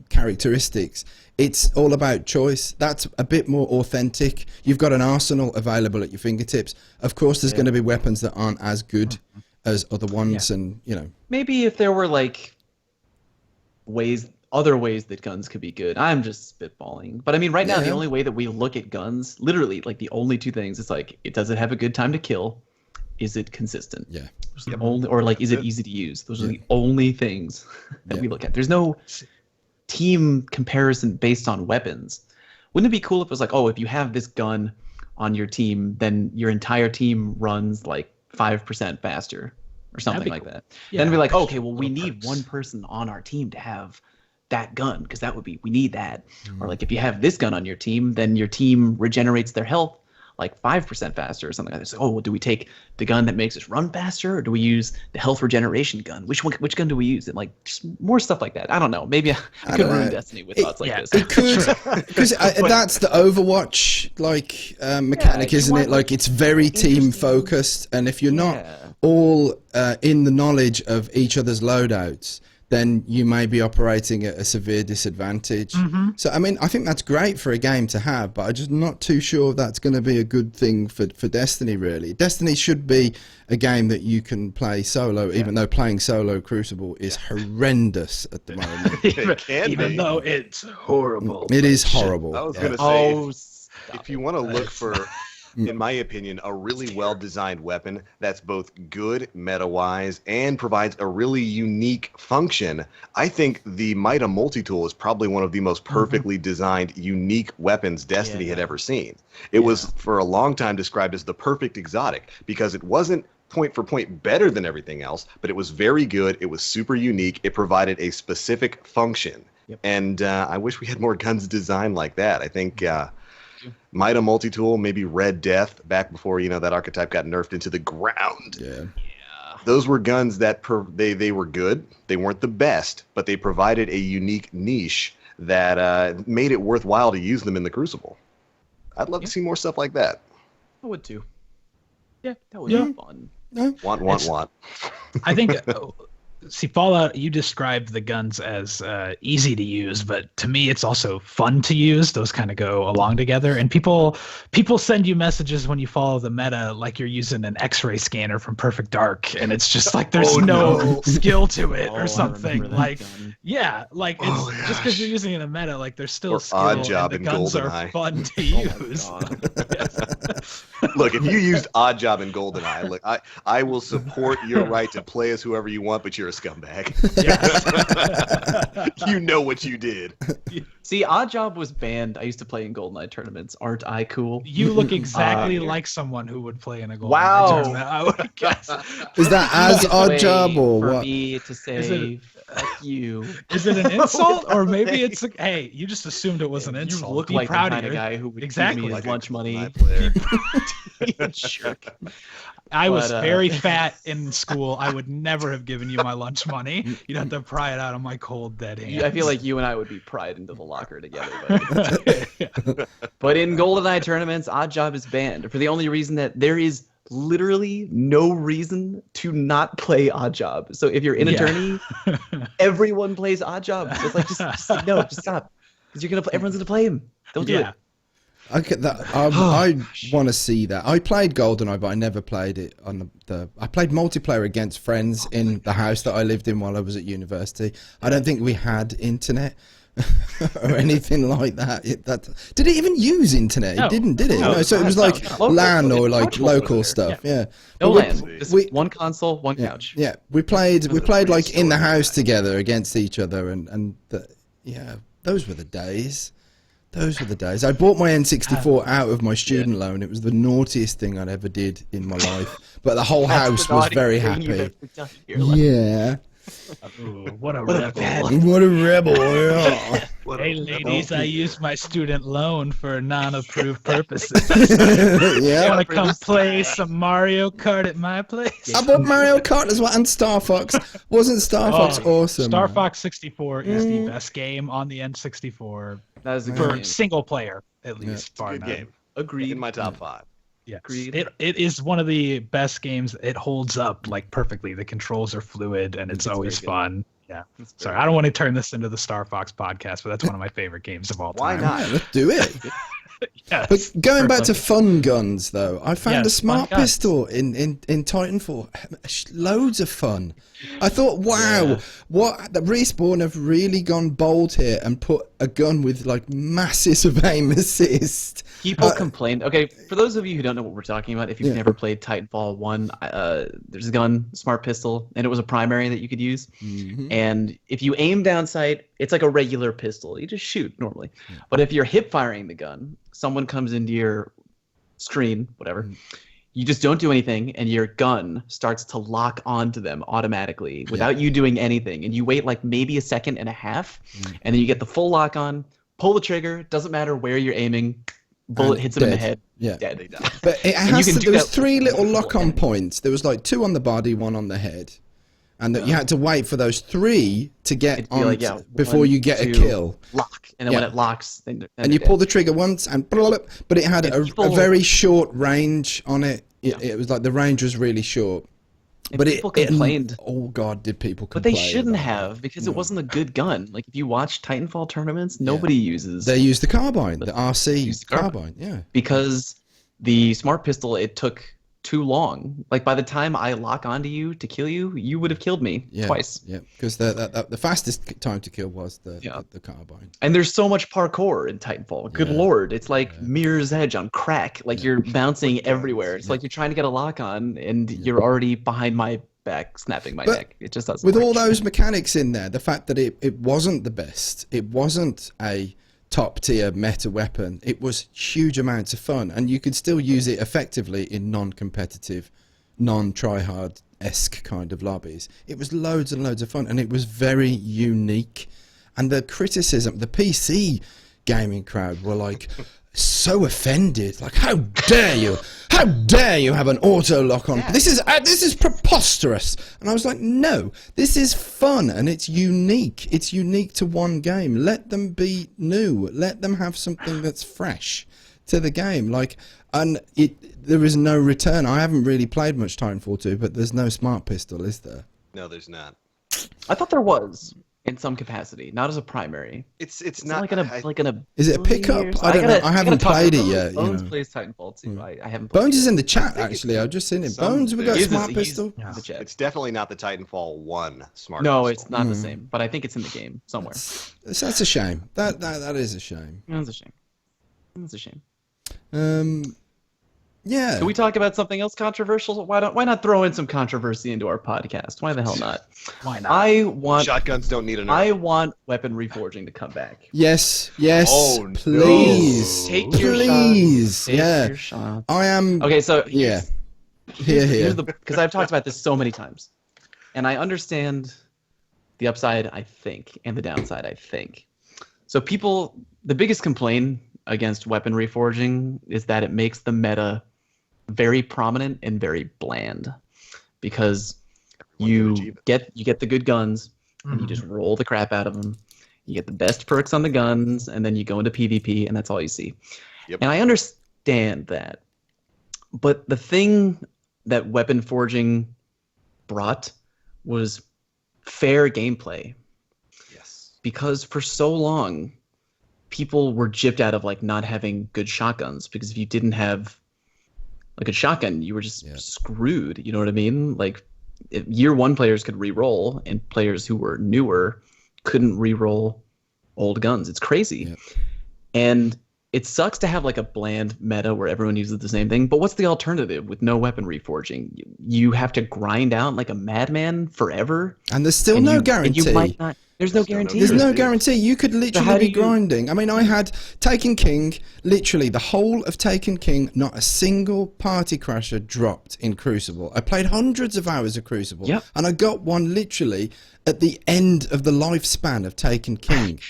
characteristics, it's all about choice. That's a bit more authentic. You've got an arsenal available at your fingertips. Of course, there's going to be weapons that aren't as good as other ones, and you know. Maybe if there were like other ways that guns could be good. I'm just spitballing. But I mean, right now, the Yeah. only way that we look at guns, literally, like the only two things, is like, does it have a good time to kill? Is it consistent? Yeah. Those are the only, or like, is it easy to use? Those are the only things that we look at. There's no team comparison based on weapons. Wouldn't it be cool if it was like, oh, if you have this gun on your team, then your entire team runs like 5% faster or something be like cool. that. Yeah, Then we'd be like, extra okay, well, we little need perks. one person on our team to have that gun because we need that. Or like if you have this gun on your team, then your team regenerates their health like 5% faster or something like that. So, oh, well, do we take the gun that makes us run faster, or do we use the health regeneration gun? Which gun do we use? And like just more stuff like that. I don't know. Maybe I could don't ruin know. Destiny with thoughts like yeah. this. It could, because that's the Overwatch like mechanic, you isn't want, it? Like it's very team focused, and if you're not Yeah. all in the knowledge of each other's loadouts, then you may be operating at a severe disadvantage. So, I mean, I think that's great for a game to have, but I'm just not too sure that's going to be a good thing for Destiny, really. Destiny should be a game that you can play solo, even though playing solo Crucible is horrendous at the moment. even, can even be. though it's horrible. It is horrible. I was Yeah. gonna say, Oh, if you want to look for, in my opinion, a really well-designed weapon that's both good meta-wise and provides a really unique function, I think the Mida multi-tool is probably one of the most perfectly designed, unique weapons Destiny had ever seen. It was, for a long time, described as the perfect exotic because it wasn't point for point better than everything else, but it was very good. It was super unique. It provided a specific function. And I wish we had more guns designed like that. I think Mida multi-tool, maybe Red Death, back before that archetype got nerfed into the ground. Yeah. Those were guns that they were good. They weren't the best, but they provided a unique niche that made it worthwhile to use them in the Crucible. I'd love to see more stuff like that. I would too. Yeah, that would Yeah. be fun. Want. I think, see, Fallout, you described the guns as easy to use, but to me, it's also fun to use. Those kind of go along together. And people send you messages when you follow the meta like you're using an X-ray scanner from Perfect Dark, and it's just like there's no skill to it Oh, or I something. remember that Like, gun. yeah, like it's Oh, just because gosh. you're using it in a meta, like there's still Or skill, Odd Job and the in guns are GoldenEye. fun to Oh my use. God. Look, if you used Odd Job in GoldenEye, look, I will support your right to play as whoever you want, but you're a scumbag. Yes. You know what you did. See, Odd Job was banned. I used to play in GoldenEye tournaments. Aren't I cool? You look exactly Uh, like someone who would play in a golden Wow. tournament, I would guess. Is that as Easiest Odd way Job or for what? me to say fuck you? Is it an insult, or maybe it's a, hey? You just assumed it was an You insult. look Be like the proud kind of of your. guy who would Exactly. give me Like his a lunch money. GoldenEye player. Jerk. I was But, very fat in school. I would never have given you my lunch money. You'd have to pry it out of my cold dead hands. I feel like you and I would be pried into the locker together. But in GoldenEye tournaments, Odd Job is banned for the only reason that there is literally no reason to not play Odd Job. So if you're in a Yeah. tourney, everyone plays Odd Job. It's like just like, no, just stop, because you're gonna play. Everyone's gonna play him. Don't do yeah. it. I get that. I want to see that. I played GoldenEye, but I never played it on the. I played multiplayer against friends in the house that I lived in while I was at university. I don't think we had internet or anything like that. Did it even use internet? No. It didn't, did it? No, No, so it was no, like no. LAN Local. or like Much local more stuff. Yeah. No But land. Just we- one console, one yeah, couch. yeah, we played pretty like in the story, house right? together against each other, and yeah, those were the days. Those were the days. I bought my N64 out of my student loan. It was the naughtiest thing I'd ever did in my life, but the whole house was very happy. Yeah, Ooh, what a What a rebel. bad- what a rebel! Yeah. Hey ladies, I used my student loan for non-approved purposes. Yeah. Want to come play some Mario Kart at my place? I bought Mario Kart as well, and Star Fox. Wasn't Star Fox awesome? Star man? Fox 64 is the best game on the N64 That is a for good game. single player, at least. bar Good none. game. Agreed. In my top 5. Yes. Agreed. It is one of the best games. It holds up like perfectly. The controls are fluid and it's It's always very good. fun. Yeah. It's Sorry, very I don't want to turn this into the Star Fox podcast, but that's one of my favorite games of all Why time. not? Yeah, let's do it. Yes. But going back to Perfect. fun guns, though, I found a Yes, smart fun guns. pistol in Titanfall. Loads of fun. I thought, wow, Yeah. what the Respawn have really gone bold here and put a gun with like massive aim assist. People complained. Okay, for those of you who don't know what we're talking about, if you've Yeah. never played Titanfall 1, there's a gun, smart pistol, and it was a primary that you could use. Mhm. And if you aim down sight, it's like a regular pistol. You just shoot normally. But if you're hip firing the gun, someone comes into your screen, whatever. You just don't do anything, and your gun starts to lock onto them automatically without you doing anything. And you wait like maybe a second and a half, and then you get the full lock on, pull the trigger, doesn't matter where you're aiming, bullet And hits him in the dead. head, Yeah. They dead. die. But it And you has can to, do there was that 3 with little multiple lock-on enemies. points. There was like 2 on the body, 1 on the head. And that you had to wait for those 3 to get It'd be on like, yeah, before 1, you get a 2, kill. Lock. And then Yeah. when it locks, then And you pull the trigger once and blah, but it had If a people- very short range on it. Yeah. It was like the range was really short. And But people it complained. Oh god, did people But complain? they shouldn't about have, because No. it wasn't a good gun. Like if you watch Titanfall tournaments, nobody uses They used the carbine, the RC Used the carbine. Yeah. because the smart pistol, it took too long. Like by the time I lock onto you to kill you, you would have killed me Yeah. twice. Yeah, because the fastest time to kill was Yeah. the carbine. And there's so much parkour in Titanfall. Good Yeah. lord, it's like Mirror's Edge on crack. Like Yeah. you're bouncing With everywhere. guns. It's like you're trying to get a lock on, and you're already behind my back, snapping my But neck. It just doesn't. With work. all those mechanics in there, the fact that it wasn't the best, it wasn't a top tier meta weapon, it was huge amounts of fun, and you could still use it effectively in non-competitive, non-tryhard-esque kind of lobbies. It was loads and loads of fun, and it was very unique. And the criticism, the PC gaming crowd were like so offended, like, how dare you have an auto lock on? This is preposterous. And I was like, no, this is fun and it's unique to one game. Let them be new, let them have something that's fresh to the game. Like, and there is no return. I haven't really played much Titanfall 2, but there's no smart pistol, is there? No, there's not. I thought there was in some capacity, not as a primary. It's It's not like in a I- like in a. Is it a pickup? years. I don't know. I haven't gotta talk played to it Bones. yet, you Bones know. plays Titanfall too. I haven't. played Bones it. is in the chat, think actually. I've just seen it. some- Bones, we got He's- smart he's- pistol. in the chat. It's definitely not the Titanfall 1 smart No, pistol. it's not the same. But I think it's in the game somewhere. That's a shame. That is a shame. That's a shame. That's a shame. Yeah. Can we talk about something else controversial? Why not throw in some controversy into our podcast? Why the hell not? Why not? Shotguns don't need a nerf. I want weapon reforging to come back. Yes. Oh, no. Please. Take your Please. shots. Take Yeah. your shots. I am. Okay, so Yeah. Here. because I've talked about this so many times, and I understand the upside, I think, and the downside, I think. So the biggest complaint against weapon reforging is that it makes the meta very prominent and very bland, because you get the good guns and you just roll the crap out of them. You get the best perks on the guns, and then you go into PvP, and that's all you see. Yep. And I understand that, but the thing that weapon forging brought was fair gameplay, Yes. because for so long people were gypped out of like not having good shotguns, because if you didn't have a good shotgun, you were just screwed. You know what I mean? Like year one players could re-roll, and players who were newer couldn't re-roll old guns. It's crazy. Yep. And it sucks to have like a bland meta where everyone uses the same thing, but what's the alternative with no weapon reforging? You have to grind out like a madman forever. And there's still and no you- guarantee. And you might not. There's no guarantee. There's no guarantee. You could literally how do be you- grinding. I mean, I had Taken King, literally the whole of Taken King, not a single party crasher dropped in Crucible. I played hundreds of hours of Crucible, Yep. and I got one literally at the end of the lifespan of Taken King.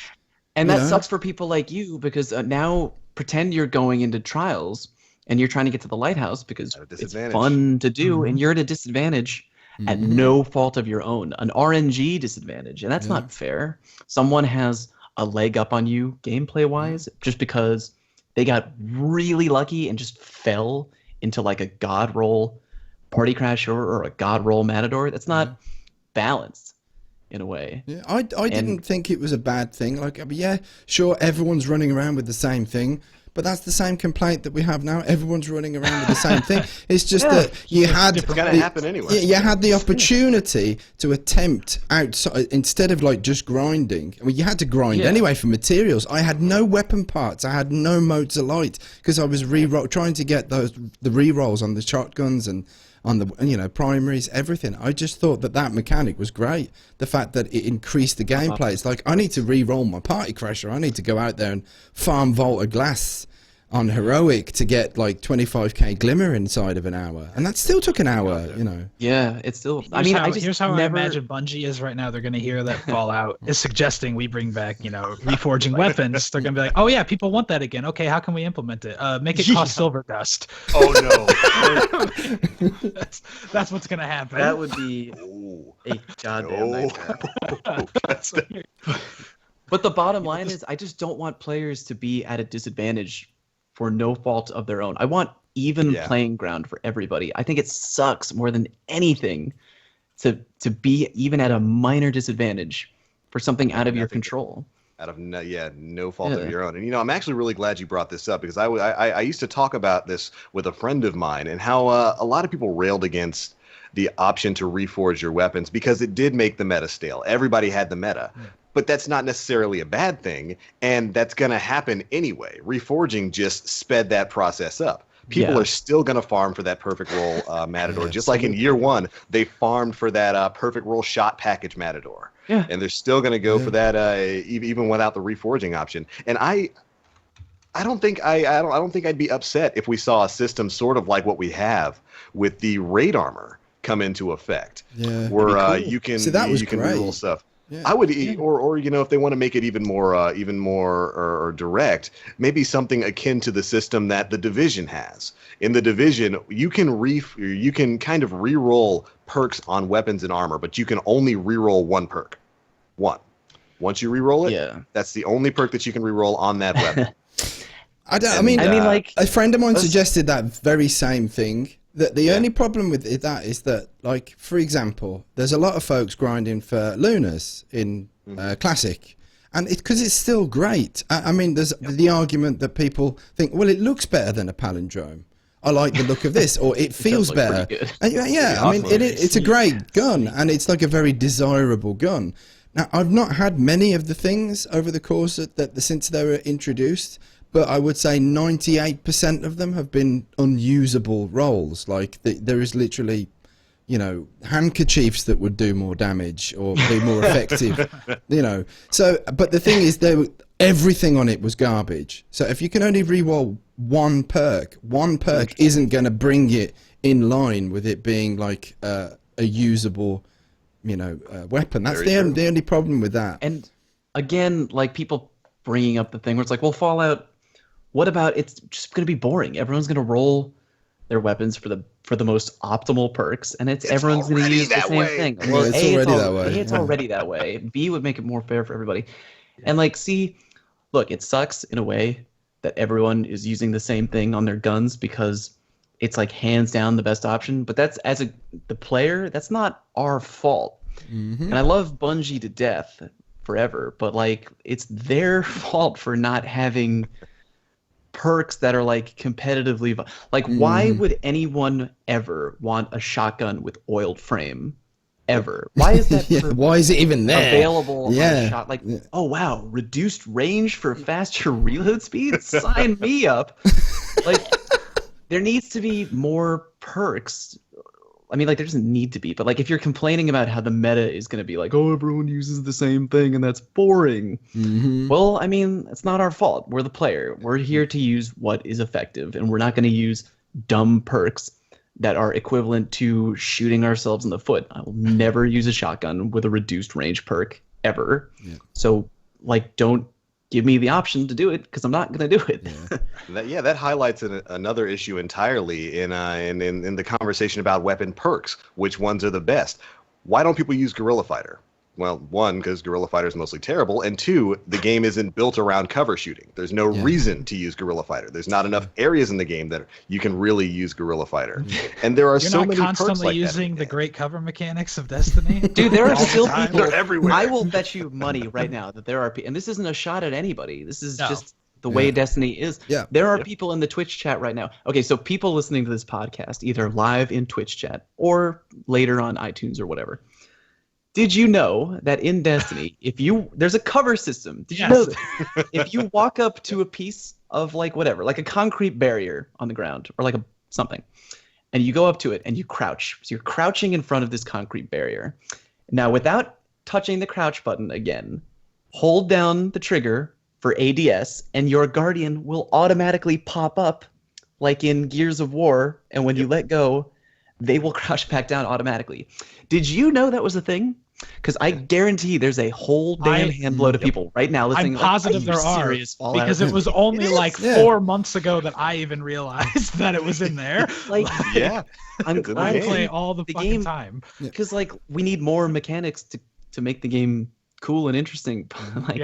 And You that know? sucks for people like you, because now pretend you're going into trials and you're trying to get to the lighthouse because At a it's disadvantage. fun to do, and you're at a disadvantage at no fault of your own, an RNG disadvantage, and that's not fair. Someone has a leg up on you gameplay wise just because they got really lucky and just fell into like a god roll party crasher or a god roll matador. That's not balanced in a way. Yeah, I didn't think it was a bad thing. Like, yeah, sure, everyone's running around with the same thing, but that's the same complaint that we have now. Everyone's running around with the same thing. It's just that you had It's gonna happen anyway. You had the opportunity to attempt outside instead of like just grinding. I mean, you had to grind anyway for materials. I had no weapon parts. I had no modes of light because I was trying to get the re-rolls on the shotguns and on the primaries, everything. I just thought that mechanic was great. The fact that it increased the gameplay. It's like, I need to re-roll my party crasher. I need to go out there and farm Vault of Glass on heroic to get like 25k glimmer inside of an hour, and that still took an hour. Yeah, it's still. Here's how I imagine Bungie is right now. They're going to hear that Fallout is suggesting we bring back, reforging weapons. They're going to be like, oh yeah, people want that again. Okay, how can we implement it? Make it cost silver dust. Oh no. That's what's going to happen. That would be a goddamn nightmare. But the bottom line is, I just don't want players to be at a disadvantage for no fault of their own. I want even playing ground for everybody. I think it sucks more than anything to be even at a minor disadvantage for something out of your control. Out of no fault of your own. And I'm actually really glad you brought this up, because I used to talk about this with a friend of mine, and how a lot of people railed against the option to reforge your weapons because it did make the meta stale. Everybody had the meta. But that's not necessarily a bad thing, and that's going to happen anyway. Reforging just sped that process up. People are still going to farm for that perfect roll Matador, just like in year one, they farmed for that perfect roll shot package Matador. Yeah. And they're still going to go for that even without the reforging option. And I don't think I'd be upset if we saw a system sort of like what we have with the raid armor come into effect, where you can reroll stuff. Yeah. I would, or if they want to make it even more direct, maybe something akin to the system that the Division has. In the Division, you can kind of re-roll perks on weapons and armor, but you can only re-roll one perk. Once you re-roll it, that's the only perk that you can re-roll on that weapon. I mean, like a friend of mine suggested that very same thing. That the only problem with that is that, like, for example, there's a lot of folks grinding for Lunas in Classic, and because it's still great. I mean, there's the argument that people think, well, it looks better than a palindrome. I like the look of this, or it feels better. And I mean, it's a great gun, and it's like a very desirable gun. Now, I've not had many of the things over the course since they were introduced, but I would say 98% of them have been unusable rolls. Like there is literally, handkerchiefs that would do more damage or be more effective. So, but the thing is, everything on it was garbage. So if you can only reroll one perk isn't going to bring it in line with it being like a usable, weapon. That's the only problem with that. And again, like people bringing up the thing where it's like, well, Fallout, what about it's just going to be boring? Everyone's going to roll their weapons for the most optimal perks, and everyone's going to use the same thing. Well, it's already that way. It's already that way. B would make it more fair for everybody. And like C, look, it sucks in a way that everyone is using the same thing on their guns because it's like hands down the best option. But that's the player, that's not our fault. Mm-hmm. And I love Bungie to death forever, but like it's their fault for not having perks that are like competitively like why would anyone ever want a shotgun with oiled frame ever? Why is that why is it even there available on a shot? Like oh wow, reduced range for faster reload speed, sign me up. Like there needs to be more perks. I mean, like, there doesn't need to be, but like, if you're complaining about how the meta is going to be like, oh, everyone uses the same thing and that's boring. Mm-hmm. Well, I mean, it's not our fault. We're the player. We're here to use what is effective, and we're not going to use dumb perks that are equivalent to shooting ourselves in the foot. I will never use a shotgun with a reduced range perk ever. Yeah. So, like, don't give me the option to do it because I'm not going to do it. Yeah. That highlights another issue entirely in the conversation about weapon perks. Which ones are the best? Why don't people use Guerrilla Fighter? Well, one, because Guerrilla Fighter is mostly terrible, and two, the game isn't built around cover shooting. There's no reason to use Guerrilla Fighter. There's not enough areas in the game that you can really use Guerrilla Fighter. And there are so many perks like that. You're not constantly using the great cover mechanics of Destiny? Dude, there are still people. They're everywhere. I will bet you money right now that there are people, and this isn't a shot at anybody. This is just the way Destiny is. Yeah. There are people in the Twitch chat right now. Okay, so people listening to this podcast, either live in Twitch chat or later on iTunes or whatever. Did you know that in Destiny, there's a cover system? Did you know that? If you walk up to a piece of like whatever, like a concrete barrier on the ground or like something, and you go up to it and you crouch. So you're crouching in front of this concrete barrier. Now, without touching the crouch button again, hold down the trigger for ADS and your Guardian will automatically pop up like in Gears of War. And when you let go, they will crouch back down automatically. Did you know that was a thing? Because I guarantee there's a whole damn handload of people right now listening. I'm positive there are, because it was only like 4 months ago that I even realized that it was in there. Like, I'm glad I play all the fucking game time. Because like we need more mechanics to make the game cool and interesting. Like,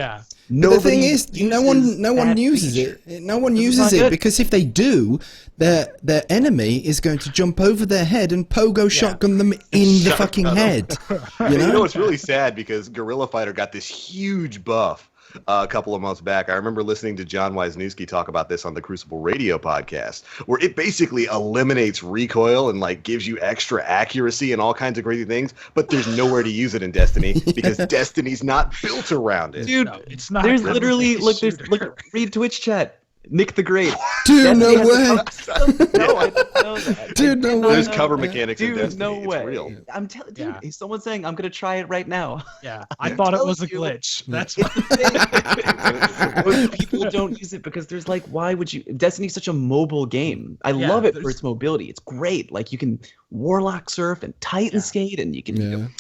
the thing is, no one uses it. No one uses it because if they do, their enemy is going to jump over their head and pogo shotgun them in the fucking head. You know, it's really sad because Guerrilla Fighter got this huge buff a couple of months back. I remember listening to John Wisniewski talk about this on the Crucible Radio podcast, where it basically eliminates recoil and like gives you extra accuracy and all kinds of crazy things, but there's nowhere to use it in Destiny because Destiny's not built around it. Dude, no, it's not. There's literally read Twitch chat. Nick the Great. Dude, no way. No, I didn't know that. Dude, no way. There's cover mechanics in Destiny. No way. It's real. I'm telling dude, is someone saying I'm gonna try it right now? Yeah, I thought it was a glitch. That's Most people don't use it because there's like, why would you? Destiny's such a mobile game. I love it for its mobility. It's great. Like you can Warlock surf and Titan skate, and you can.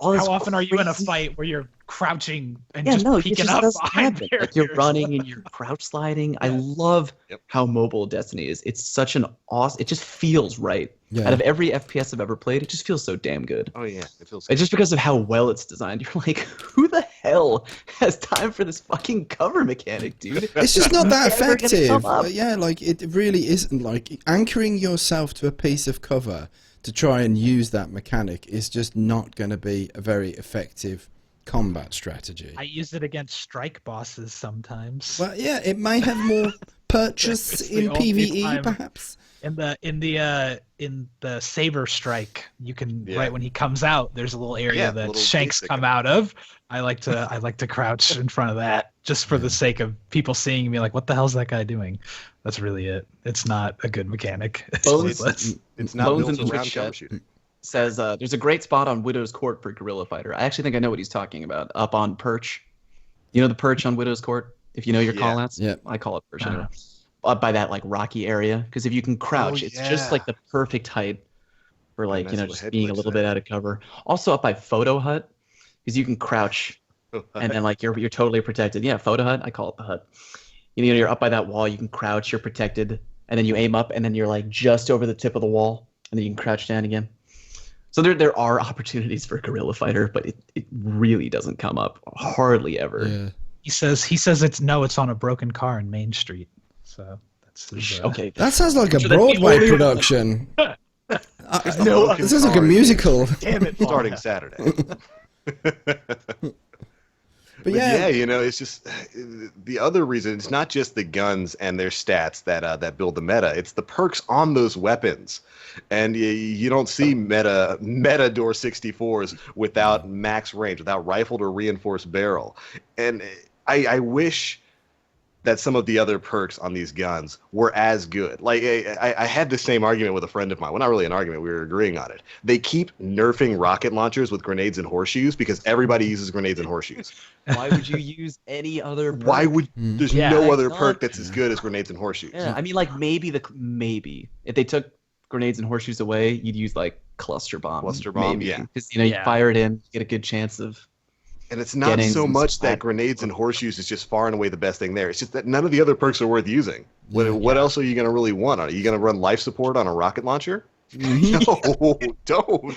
How often are you in a fight where you're crouching and just peeking up behind barriers? Like you're running and you're crouch sliding. I love how mobile Destiny is. It's such an awesome. It just feels right. Yeah. Out of every FPS I've ever played, it just feels so damn good. Oh yeah, it feels. It's just because of how well it's designed. You're like, who the hell has time for this fucking cover mechanic, dude? It's just not that effective. Yeah, like it really isn't. Like anchoring yourself to a piece of cover to try and use that mechanic is just not going to be a very effective combat strategy. I use it against strike bosses sometimes. Well, yeah, it may have more purchase It's the in only PvE, time- perhaps? In the Saber Strike, you can Yeah. right when he comes out, there's a little area Yeah, that little Shanks basic. come out of. I like to crouch in front of that just for the sake of people seeing me like, what the hell's that guy doing? That's really it. It's not a good mechanic. It's Bones- pointless. It's not Bones built in the around Twitch cover chat. shooting. Says there's a great spot on Widow's Court for Guerrilla Fighter. I actually think I know what he's talking about. Up on Perch. You know the Perch on Widow's Court? If you know your Yeah. callouts? Yeah. I call it Perch anyway. Up by that like rocky area. Because if you can crouch, it's just yeah. like the perfect height for like, Nice you know, little just head being a glitch little there. bit out of cover. Also up by Photo Hut. Because you can crouch and then like you're totally protected. Yeah, Photo Hut. I call it the hut. You know, you're up by that wall, you can crouch, you're protected, and then you aim up and then you're like just over the tip of the wall, and then you can crouch down again. So there are opportunities for Guerrilla Fighter, but it really doesn't come up hardly ever. Yeah. He says it's on a broken car in Main Street. So that's his, Okay. That sounds like a Sure, that'd be Broadway weird. production. No, This sounds like a musical. Damn it, Starting Saturday. But But yeah, yeah, you know, it's just the other reason. It's not just the guns and their stats that build the meta. It's the perks on those weapons, and you don't see meta door 64s without max range, without rifled or reinforced barrel. And I wish that some of the other perks on these guns were as good. Like I had the same argument with a friend of mine. Well, not really an argument. We were agreeing on it. They keep nerfing rocket launchers with grenades and horseshoes because everybody uses grenades and horseshoes. Why would you use any other perk? Why would there's Yeah, no other not- perk that's as good as grenades and horseshoes? Yeah, I mean like maybe if they took grenades and horseshoes away, you'd use like cluster bomb. Cluster bomb, yeah. Because you know you Yeah. fire it in, you get a good chance of. And it's not Getting so some much splat. that grenades and horseshoes is just far and away the best thing there. It's just that none of the other perks are worth using. What else are you going to really want? Are you going to run life support on a rocket launcher? No, don't.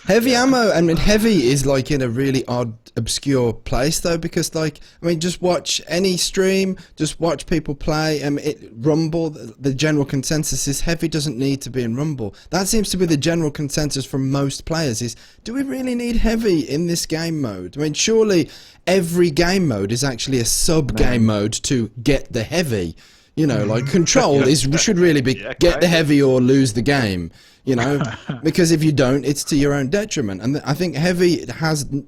heavy ammo. I mean, heavy is like in a really odd, obscure place though, because like, I mean, just watch any stream, just watch people play. Rumble. The general consensus is heavy doesn't need to be in Rumble. That seems to be the general consensus from most players. Is do we really need heavy in this game mode? I mean, surely every game mode is actually a sub game mode to get the heavy. You know, like control should really be Yeah, get the kinda. heavy or lose the game. You know, because if you don't, it's to your own detriment. And I think heavy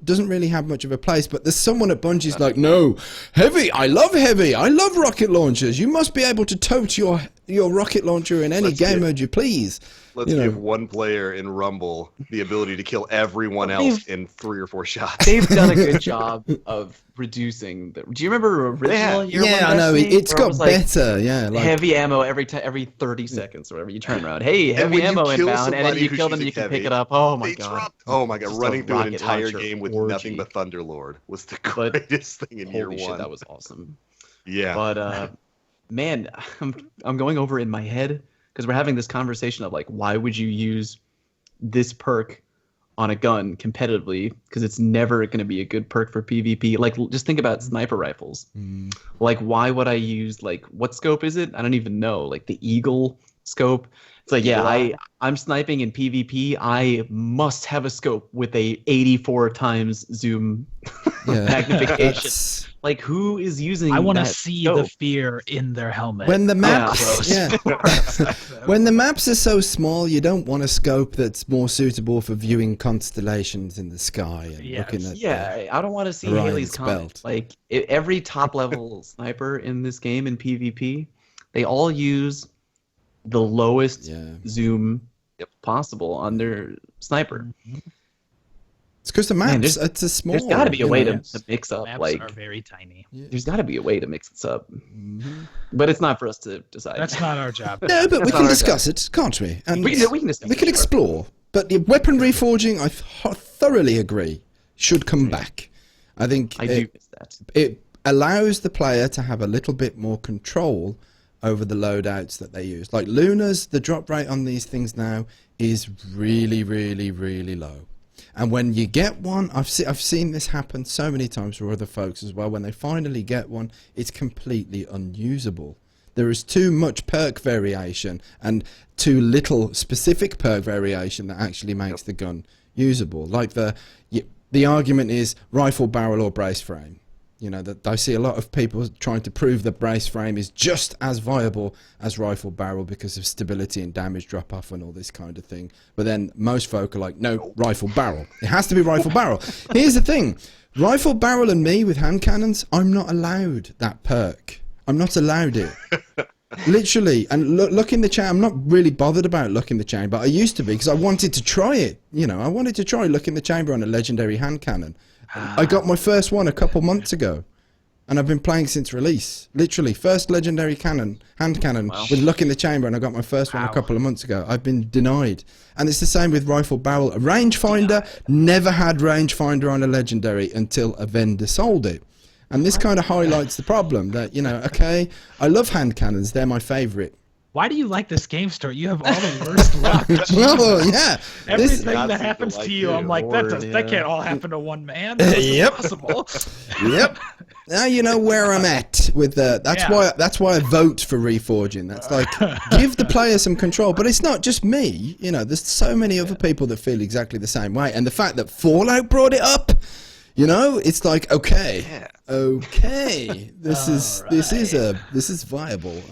doesn't really have much of a place. But there's someone at Bungie's like, no, heavy. I love rocket launchers. You must be able to tote your rocket launcher in any Let's game get- mode you please. Let's You know. give one player in Rumble the ability to kill everyone else in 3 or 4 shots. They've done a good job of reducing the. Do you remember original? have. Year one Yeah, I know. Destiny, It's where it got was, like, better. Yeah, like heavy ammo every 30 seconds or whatever. You turn around, hey, And heavy when you ammo kill inbound, and then somebody you who's kill them, using you can heavy, pick it up. Oh my They god! dropped. Oh my god, Just a running through an rocket entire launcher game with orgy. nothing but Thunderlord was the But greatest thing in year Holy one. shit, that was awesome. Yeah. But man, I'm going over in my head because we're having this conversation of like, why would you use this perk on a gun competitively? Because it's never going to be a good perk for PvP. Like, just think about sniper rifles. Like, why would I use like what scope is it? I don't even know. Like the Eagle scope. It's like, yeah, I'm sniping in PvP. I must have a scope with a 84 times zoom yeah. magnification. That's- Like, who is using? I want to that see scope? the fear in their helmet. When the maps, close. yeah, when the maps are so small, you don't want a scope that's more suitable for viewing constellations in the sky and Yes. looking at. Yeah, I don't want to see Orion's Haley's Comet. belt. Like every top level sniper in this game in PvP, they all use the lowest Yeah. zoom possible on their sniper. It's because the maps. Man, it's a small. There's got to be a you way know. to mix up. Maps Like, are very tiny. there's got to be a way to mix this up. Mm-hmm. But it's not for us to decide. That's not our job. No, but we That's can not our discuss it, can't we? And we can discuss we can it, sure. explore. But the weaponry forging, I thoroughly agree, should come back. I think I do miss that. it allows the player to have a little bit more control over the loadouts that they use. Like Luna's, the drop rate on these things now is really, really, really low. And when you get one, I've seen this happen so many times for other folks as well. When they finally get one, it's completely unusable. There is too much perk variation and too little specific perk variation that actually makes the gun usable. Like the argument is rifle barrel or brace frame. You know, that I see a lot of people trying to prove that brace frame is just as viable as rifle barrel because of stability and damage drop off and all this kind of thing. But then most folk are like, no, rifle barrel. It has to be rifle barrel. Here's the thing. Rifle barrel and me with hand cannons, I'm not allowed that perk. I'm not allowed it. Literally. And look in the chain. I'm not really bothered about luck in the chain, but I used to be because I wanted to try it. You know, I wanted to try luck in the chamber on a legendary hand cannon. I got my first one a couple months ago, and I've been playing since release. Literally, first legendary hand cannon with luck in the chamber, and I got my first one a couple of months ago. I've been denied, and it's the same with rifle barrel. A rangefinder never had rangefinder on a legendary until a vendor sold it, and this kind of highlights the problem that, you know, okay, I love hand cannons; they're my favorite. Why do you like this game, Stuart? You have all the worst luck. Well, yeah. Everything Not that super happens like to you, you. I'm like, Lord, that can't all happen to one man. That's Yep. impossible. Yep. Now you know where I'm at with the. That's why I vote for reforging. That's like give the player some control. But it's not just me. You know, there's so many other people that feel exactly the same way. And the fact that Fallout brought it up, you know, it's like okay, this is viable.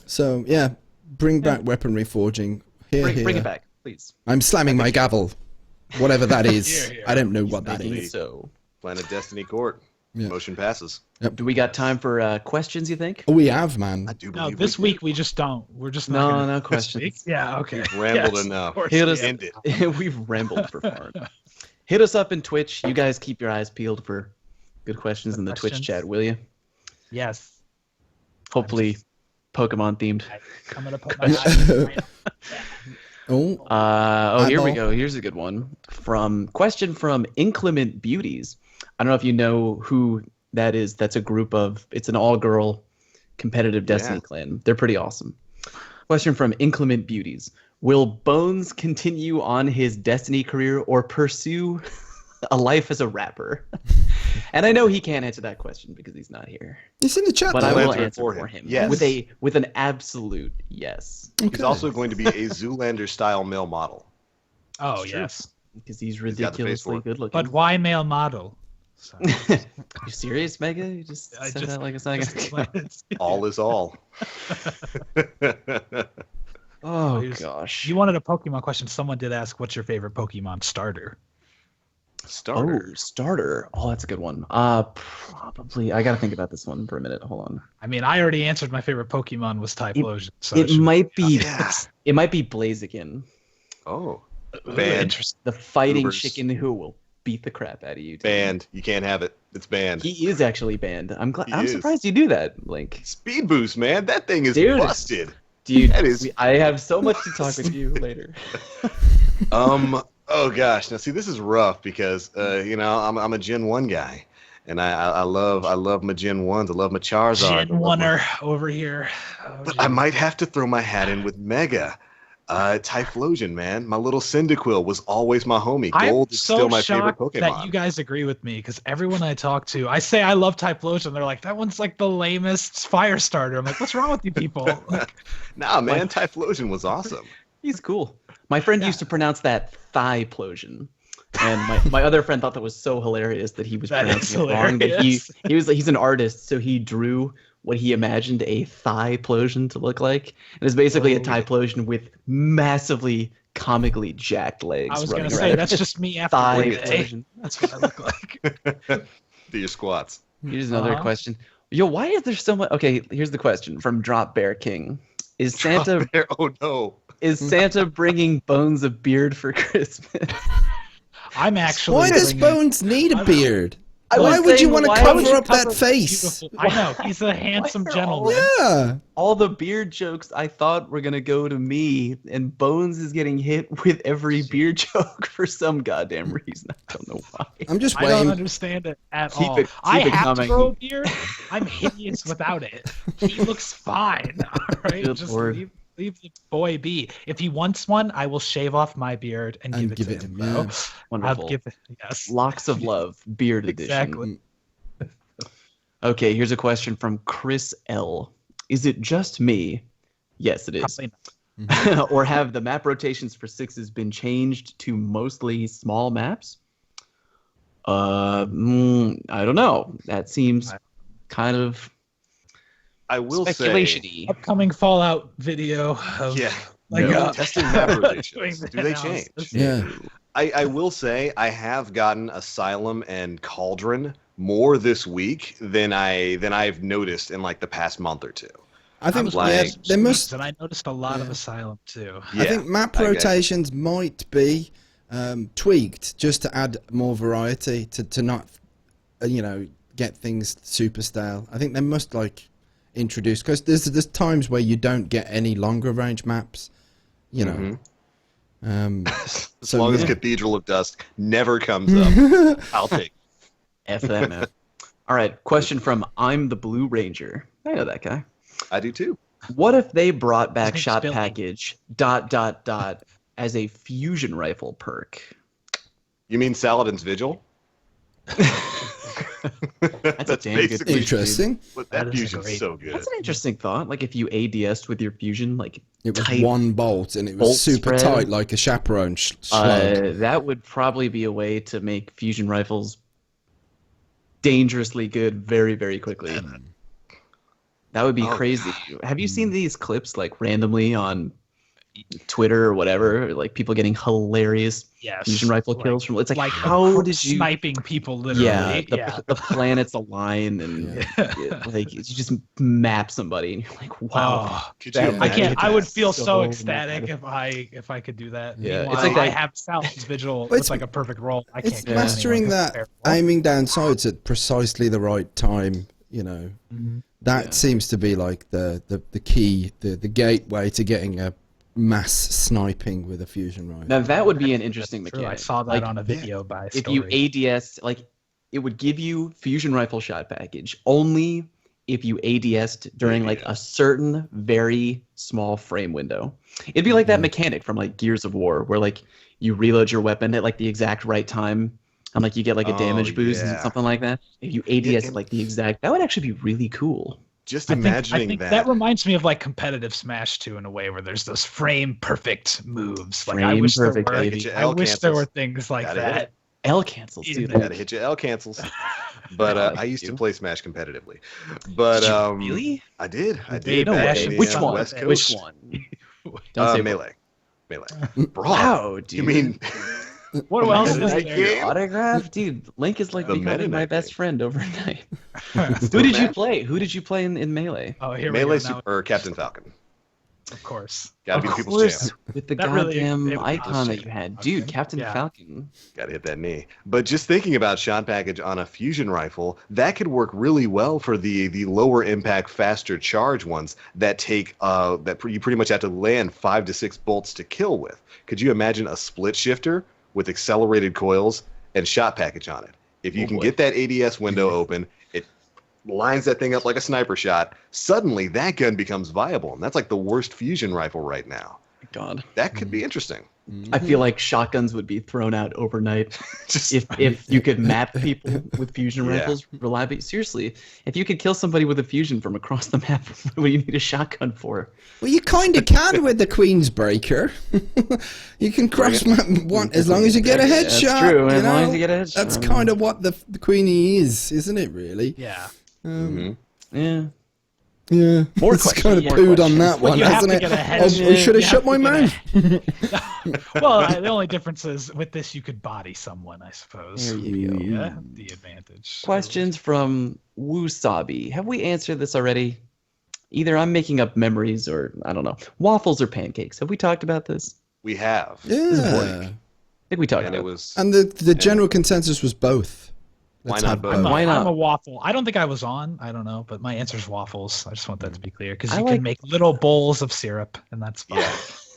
So yeah, bring back weapon reforging. Bring it back, please. I'm slamming my gavel, whatever that is. Here. I don't know what that is. So, Planet Destiny Court. Yeah. Motion passes. do we got time for questions, you think? We have, man. I do No, believe this we week we just don't. We're just not No, gonna- no this questions. week? Yeah, okay. We've rambled Yes, enough. of course Hit we us- have. End it. We've rambled for far. Hit us up in Twitch. You guys keep your eyes peeled for good questions in the Twitch questions. chat, will you? Yes. Hopefully, Pokemon themed. I'm gonna put my eyes. Oh, Here we Eyeball. go. Here's a good one. Question from Inclement Beauties. I don't know if you know who that is. That's a group of. It's an all-girl competitive Destiny clan. They're pretty awesome. Question from Inclement Beauties. Will Bones continue on his Destiny career or pursue a life as a rapper? And I know he can't answer that question because he's not here. It's in the chat. But though. I will answer it answer for for him. him. Yes. With an absolute yes. He's Okay. also going to be a Zoolander style male model. Oh It's true. yes. Because he's got the face for ridiculously it. good looking. But why male model? So, You serious, Mega? You just I said just- that like a second. All is all. Oh Here's- gosh. you wanted a Pokemon question. Someone did ask, "What's your favorite Pokemon starter?" Starter. Oh, starter. Oh, that's a good one. Probably. I gotta think about this one for a minute. Hold on. I mean, I already answered my favorite Pokemon was Typhlosion. So It should- might be. Yeah. It might be Blaziken, Oh. Ooh, Banned. interesting. the fighting Ubers. chicken who will beat the crap out of you. Tim. Banned. You can't have it. It's banned. He is actually banned. I'm glad. He I'm is. surprised you do that. Like, Speed boost, man. That thing is Dude. busted. dude, That is- I have so much to talk with you later. Oh gosh. Now see, this is rough because you know I'm a Gen 1 guy, and I love my Gen 1s. I love my Charizard. I Gen love my- Oneer over here. Oh, But Gen- I might have to throw my hat in with Mega. Typhlosion, man. My little Cyndaquil was always my homie. I'm Gold is so still my favorite shocked Pokemon. that you guys agree with me because everyone I talk to, I say I love Typhlosion. They're like, that one's like the lamest fire starter. I'm like, what's wrong with you people? Like, Nah, man, Typhlosion was awesome. He's cool. My friend used to pronounce that Thigh-plosion. And my other friend thought that was so hilarious that he was That is pronouncing it wrong. That hilarious. he's an artist, so he drew what he imagined a Thigh-plosion to look like. And it's basically a Oh. Typhlosion with massively comically jacked legs. I was running gonna say around. that's just me after work day. Thigh-plosion. That's what I look like. Do your squats. Here's another Uh-huh. question. Yo, why is there so much? Okay, here's the question from Drop Bear King. Is Santa Oh no. is Santa bringing Bones a beard for Christmas? I'm actually. Why does bringing- Bones need a beard? I was Why would you saying, want to why would cover you up that cover face? Beautiful. I know he's a handsome Why are all gentleman. Yeah. All the beard jokes I thought were gonna go to me, and Bones is getting hit with every beard joke for some goddamn reason. I don't know why. I'm just I don't waiting. understand it at Keep all. it- I keep it have coming. to grow a beard. I'm hideous without it. He looks fine. All right, Good just Lord. leave the boy be. If he wants one, I will shave off my beard and And give give it it to him. him, Bro. yeah. Wonderful. I'll give it. Yes. Locks of Love, beard Exactly. edition. Okay, here's a question from Chris L. Is it just me? Yes, it is. Probably not. Or have the map rotations for sixes been changed to mostly small maps? I don't know. That seems kind of I will say, speculation-y. Upcoming Fallout video of yeah, like no, testing map doing relations. the Do they analysis. change? Yeah. I will say I have gotten Asylum and Cauldron more this week than I've noticed in like the past month or two. I think was like- yeah, they must. and I noticed a lot of Asylum too. Yeah, I think map I get it. rotations might be tweaked just to add more variety to not, get things super stale. I think they must like introduce, because there's times where you don't get any longer range maps, you know. Mhm. As So, long as yeah. Cathedral of Dusk never comes up, I'll take it. F that map. All right, question from I'm the Blue Ranger. I know that guy. I do too. What if they brought back name's shot Billy. package ... as a fusion rifle perk? You mean Saladin's Vigil? That's a damn good basically Interesting. what That that is a fusion's great- so good. That's an interesting thought. Like if you ADS'd with your fusion, like It was tight, one bolt and it bolt was super spread. tight, like a chaperone slug. that would probably be a way to make fusion rifles dangerously good very, very quickly. That would be Oh, crazy. Have you seen these clips like randomly on Twitter or whatever? Like people getting hilarious Yes. fusion rifle Like- kills from. It's like, like how did you? sniping people literally? Yeah, the planets align and like you just map somebody and you're like, wow. Oh, Could that- you I imagine can't. I would that? feel So so much ecstatic better. if I could do that. Yeah, it's Meanwhile, like I that- have Sal's Vigil Well, it's- with like a perfect roll. I It's can't. kill mastering anyone. that, aiming down sights at precisely the right time, That seems to be like the key, the gateway to getting a mass sniping with a fusion rifle. Now that would be an interesting True, mechanic. I saw that Like, on a video by if you ADS, like it would give you fusion rifle shot package only if you ADS'd during like a certain very small frame window. It'd be like that mechanic from like Gears of War where like you reload your weapon at like the exact right time and like you get like a damage boost and yeah. something like that. If you ADS at like the exact, that would actually be really cool. Just I imagining think that. reminds me of like competitive Smash 2 in a way where there's those frame perfect moves. Like I Frame wish perfect, there were, baby. I wish there L were things like Gotta that. hit it. L cancels, Yeah. dude. Gotta hit your L cancels. But I like I used to you. play Smash competitively. But Did you really? I did. I Did did. no back way. in the, Which uh, one? West Coast. Which one? Don't say Melee. Melee. Bro, Wow, dude. you mean What else Meta is Knight there? game? Autograph, dude. Link is like The Meta becoming my Knight best game. friend overnight. Still Who did you mad? play? Who did you play in Melee? Oh, here Melee we go. Now, Super, or Captain Falcon? of course. Gotta be Of the people's course, champ. with the That really- goddamn it was icon that Captain you had, Falcon. dude. Captain Yeah. Falcon. Gotta hit that knee. But just thinking about shot package on a fusion rifle, that could work really well for the lower impact, faster charge ones that take you pretty much have to land 5 to 6 bolts to kill with. Could you imagine a split shifter with accelerated coils and shot package on it? If you Oh, can boy. get that ADS window open, it lines that thing up like a sniper shot. Suddenly, that gun becomes viable, and that's like the worst fusion rifle right now. God, That could be interesting. I feel like shotguns would be thrown out overnight Just if you could map people with fusion Yeah. rifles reliably. Seriously, if you could kill somebody with a fusion from across the map, what do you need a shotgun for? Well, you kind of can with the Queensbreaker. You can cross map one as long as you get a Yeah, headshot. that's true, as long know? as you get a headshot. That's kind of what the Queenie is, isn't it? Really? Yeah. Mhm. Yeah. Yeah. More it's questions, kind of more pooed questions. on that Well, one, you have hasn't to it? get a Oh, headshot. we should have You shut have my to get mouth. Well, the only difference is with this you could body someone, I suppose. There you go. Yeah, the advantage. Questions from Wasabi. Have we answered this already? Either I'm making up memories or I don't know. Waffles or pancakes? Have we talked about this? We have. is Yeah. boring. I think we talked And about it was And the general consensus was both. Why Let's not have both? Why not? I'm a waffle. I don't think I was on. I don't know, but my answer's waffles. I just want that to be clear because I you like- can make little bowls of syrup, and that's fine.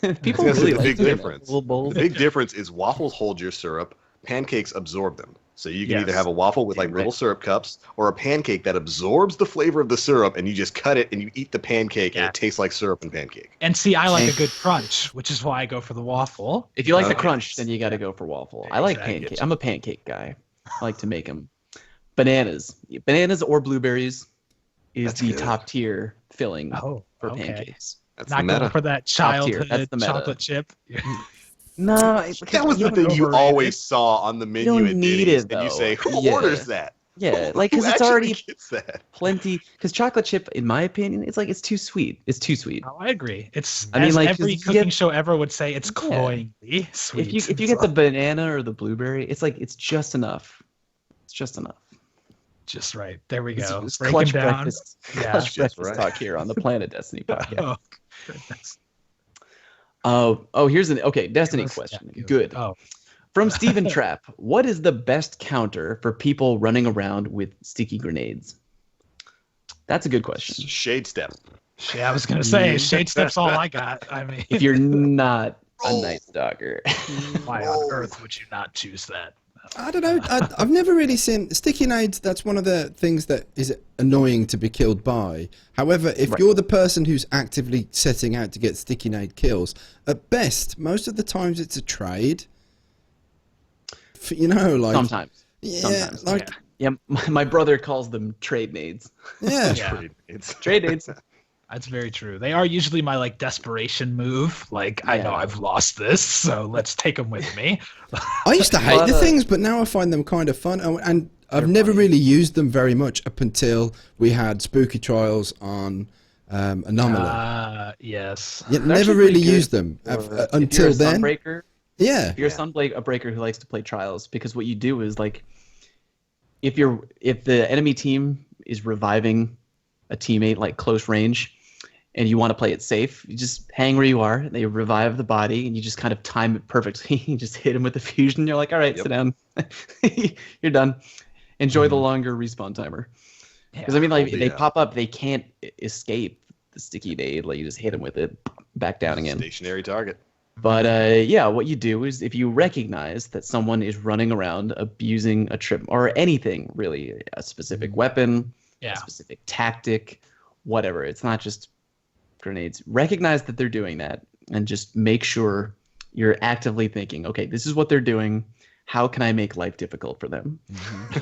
yeah. People I was gonna really say, like the big doing that. difference. Little bowls. The big difference is waffles hold your syrup, pancakes absorb them. So you can either Yes. have a waffle with like Right. little syrup cups or a pancake that absorbs the flavor of the syrup and you just cut it and you eat the pancake and Yeah. it tastes like syrup and pancake. And see, I like a good crunch, which is why I go for the waffle. If you like the Okay. crunch, then you got to go for waffle. I like Exactly. pancake. I'm a pancake guy. I like to make them. Bananas or blueberries is That's the good. top tier filling Oh, for okay. pancakes. That's Not the going meta. for that Top tier. childhood That's the meta. chocolate chip. No, it's That was the thing you always saw on the menu don't at need Denny's, it, and you though. say, "Who Yeah. orders that?" Yeah, like Who because it's actually already gets that? plenty. Because chocolate chip, in my opinion, it's like it's too sweet. It's too sweet. Oh, I agree. It's I mean, as like, every 'cause you cooking get- show ever would say, it's Yeah. cloyingly sweet. If you get the banana or the blueberry, it's like it's just enough. It's just enough. just right. There we It's- go. it's Break clutch them down. breakfast. Yeah. Clutch Just breakfast right. talk here on the Planet Destiny podcast. Oh, goodness. Here's an Destiny Give us- question. yeah, Good. Oh, From Stephen Trapp, what is the best counter for people running around with sticky grenades? That's a good question. Shade step. yeah, I was gonna say shade step's all I got. I mean, If you're not a Roll. Night Stalker. why on earth would you not choose that? I don't know. I've never really seen sticky nades. That's one of the things that is annoying to be killed by. However, if Right. you're the person who's actively setting out to get sticky nade kills, at best, most of the times it's a trade. You know, like Sometimes. yeah, sometimes, like Yeah, my brother calls them trade nades. yeah. Yeah. It's Trade nades. That's very true. They are usually my like desperation move. Like I know Yeah. I've lost this, so let's take them with me. I used to hate But, the things, but now I find them kind of fun. And I've never really used them very much up until we had Spooky Trials on Anomaly. Yes. Yeah, They're never actually really pretty good used them for- if you're until a then. Sunbreaker, Yeah. if you're a breaker who likes to play trials, because what you do is like, if the enemy team is reviving a teammate like close range, and you want to play it safe, you just hang where you are. They revive the body, and you just kind of time it perfectly. You just hit him with the fusion. You're like, all right, Yep. sit down. You're done. Enjoy the longer respawn timer. Because I mean, like, Oh, they yeah. pop up, they can't escape the sticky nade. Like, you just hit them with it, back down again. stationary target. But yeah, what you do is if you recognize that someone is running around abusing a trip or anything really, a specific weapon, Yeah. a specific tactic, whatever. It's not just grenades. Recognize that they're doing that and just make sure you're actively thinking, okay, this is what they're doing. How can I make life difficult for them?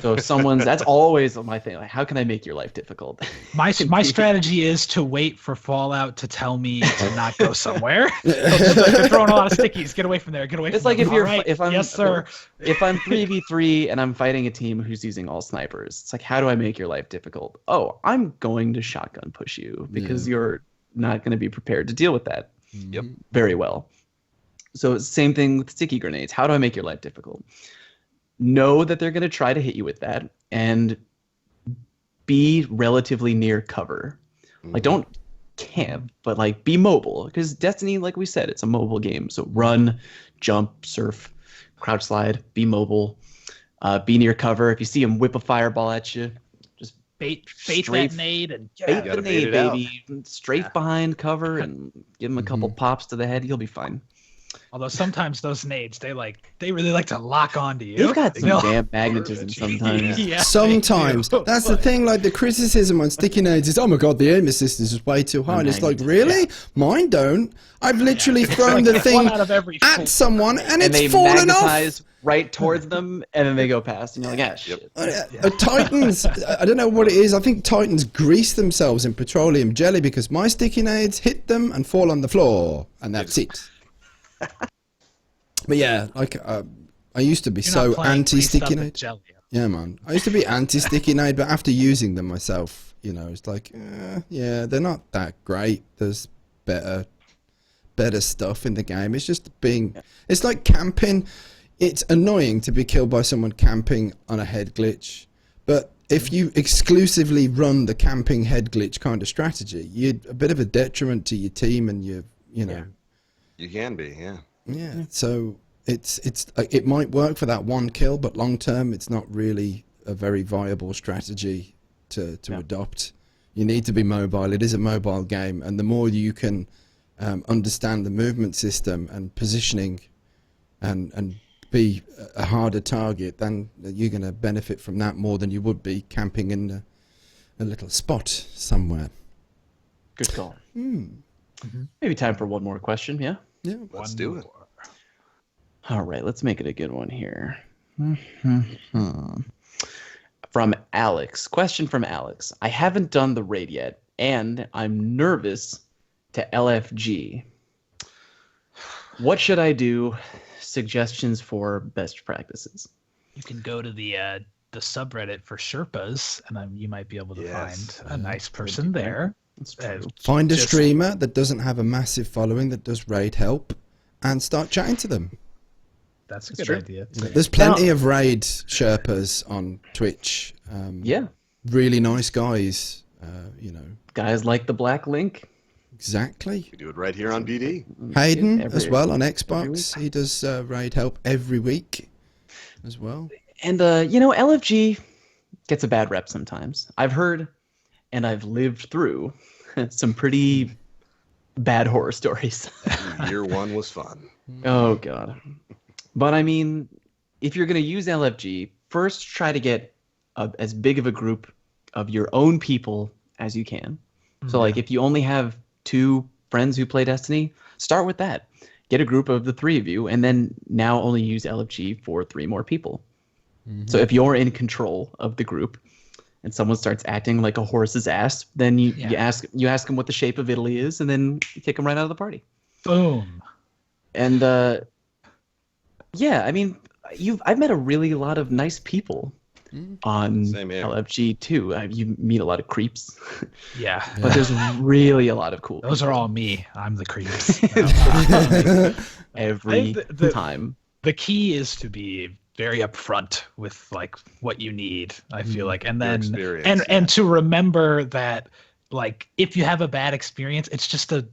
So if that's always my thing. Like, how can I make your life difficult? My strategy is to wait for Fallout to tell me to not go somewhere. They're throwing a lot of stickies. Get away from there. Get away. It's from like there. if you're All right. if I'm yes, sir. If I'm 3v3 and I'm fighting a team who's using all snipers, it's like, how do I make your life difficult? Oh, I'm going to shotgun push you because you're not going to be prepared to deal with that very well. So same thing with sticky grenades. How do I make your life difficult? Know that they're going to try to hit you with that and be relatively near cover. Like, don't camp, but like be mobile, because Destiny, like we said, it's a mobile game. So run, jump, surf, crouch slide, be mobile, be near cover. If you see him whip a fireball at you, just Bait Strafe. that nade and bait the gotta bait nade, it out. baby. Strafe behind cover and give him a couple pops to the head. You'll be fine. Although sometimes those nades, they really like to lock onto you. They've got some They'll- damn magnetism sometimes. Yeah, Sometimes they do. that's the thing. Like the criticism on sticky nades is, oh my god, the aim assistance is way too high. And it's like, really? Mine don't. I've literally thrown the Like thing one out of every at four. someone and And they it's fallen off. magnetize right towards them, and then they go past, and you're like, ah, shit. Titans, I don't know what it is. I think Titans grease themselves in petroleum jelly because my sticky nades hit them and fall on the floor, and that's it. But yeah, like I used to be You're so not playing greased anti-sticky up with nade. jelly. Yeah, man. I used to be anti-sticky nade, but after using them myself, you know, it's like, yeah, they're not that great. There's better stuff in the game. It's just it's like camping. It's annoying to be killed by someone camping on a head glitch, but if you exclusively run the camping head glitch kind of strategy, you're a bit of a detriment to your team and you know. You can be, yeah. Yeah, so it might work for that one kill, but long term, it's not really a very viable strategy to adopt. You need to be mobile. It is a mobile game, and the more you can understand the movement system and positioning, and be a harder target, then you're going to benefit from that more than you would be camping in a little spot somewhere. Good call. Maybe time for one more question, yeah? Yeah. Let's do it. All right, let's make it a good one here. From Alex. Question from Alex. I haven't done the raid yet, and I'm nervous to LFG. What should I do suggestions for best practices. You can go to the subreddit for Sherpas, and you might be able to Yes. find a nice person there. That's true. Find a Just- streamer that doesn't have a massive following that does raid help, and start chatting to them. That's a It's good true. idea. There's plenty of raid Sherpas on Twitch. Yeah, Really nice guys. guys like the Black Link. Exactly. We do it right here on BD. Hayden Every- as well on every Xbox. week. He does raid help every week as well. And LFG gets a bad rep sometimes. I've heard and I've lived through some pretty bad horror stories. Year one was fun. Oh god. But I mean, if you're going to use LFG, first try to get as big of a group of your own people as you can. So like if you only have 2 friends who play Destiny, start with that. Get a group of the 3 of you, and then now only use LFG for 3 more people. So if you're in control of the group and someone starts acting like a horse's ass, then you ask them what the shape of Italy is, and then you kick them right out of the party. Boom. And yeah, I mean, I've met a lot of nice people on Same here. LFG too. You meet a lot of creeps, Yeah. but there's really a lot of cool. Those are all me. I'm the creeps. every the- time. The key is to be very upfront with like what you need, I feel like, and then experience, and to remember that like if you have a bad experience, it's just a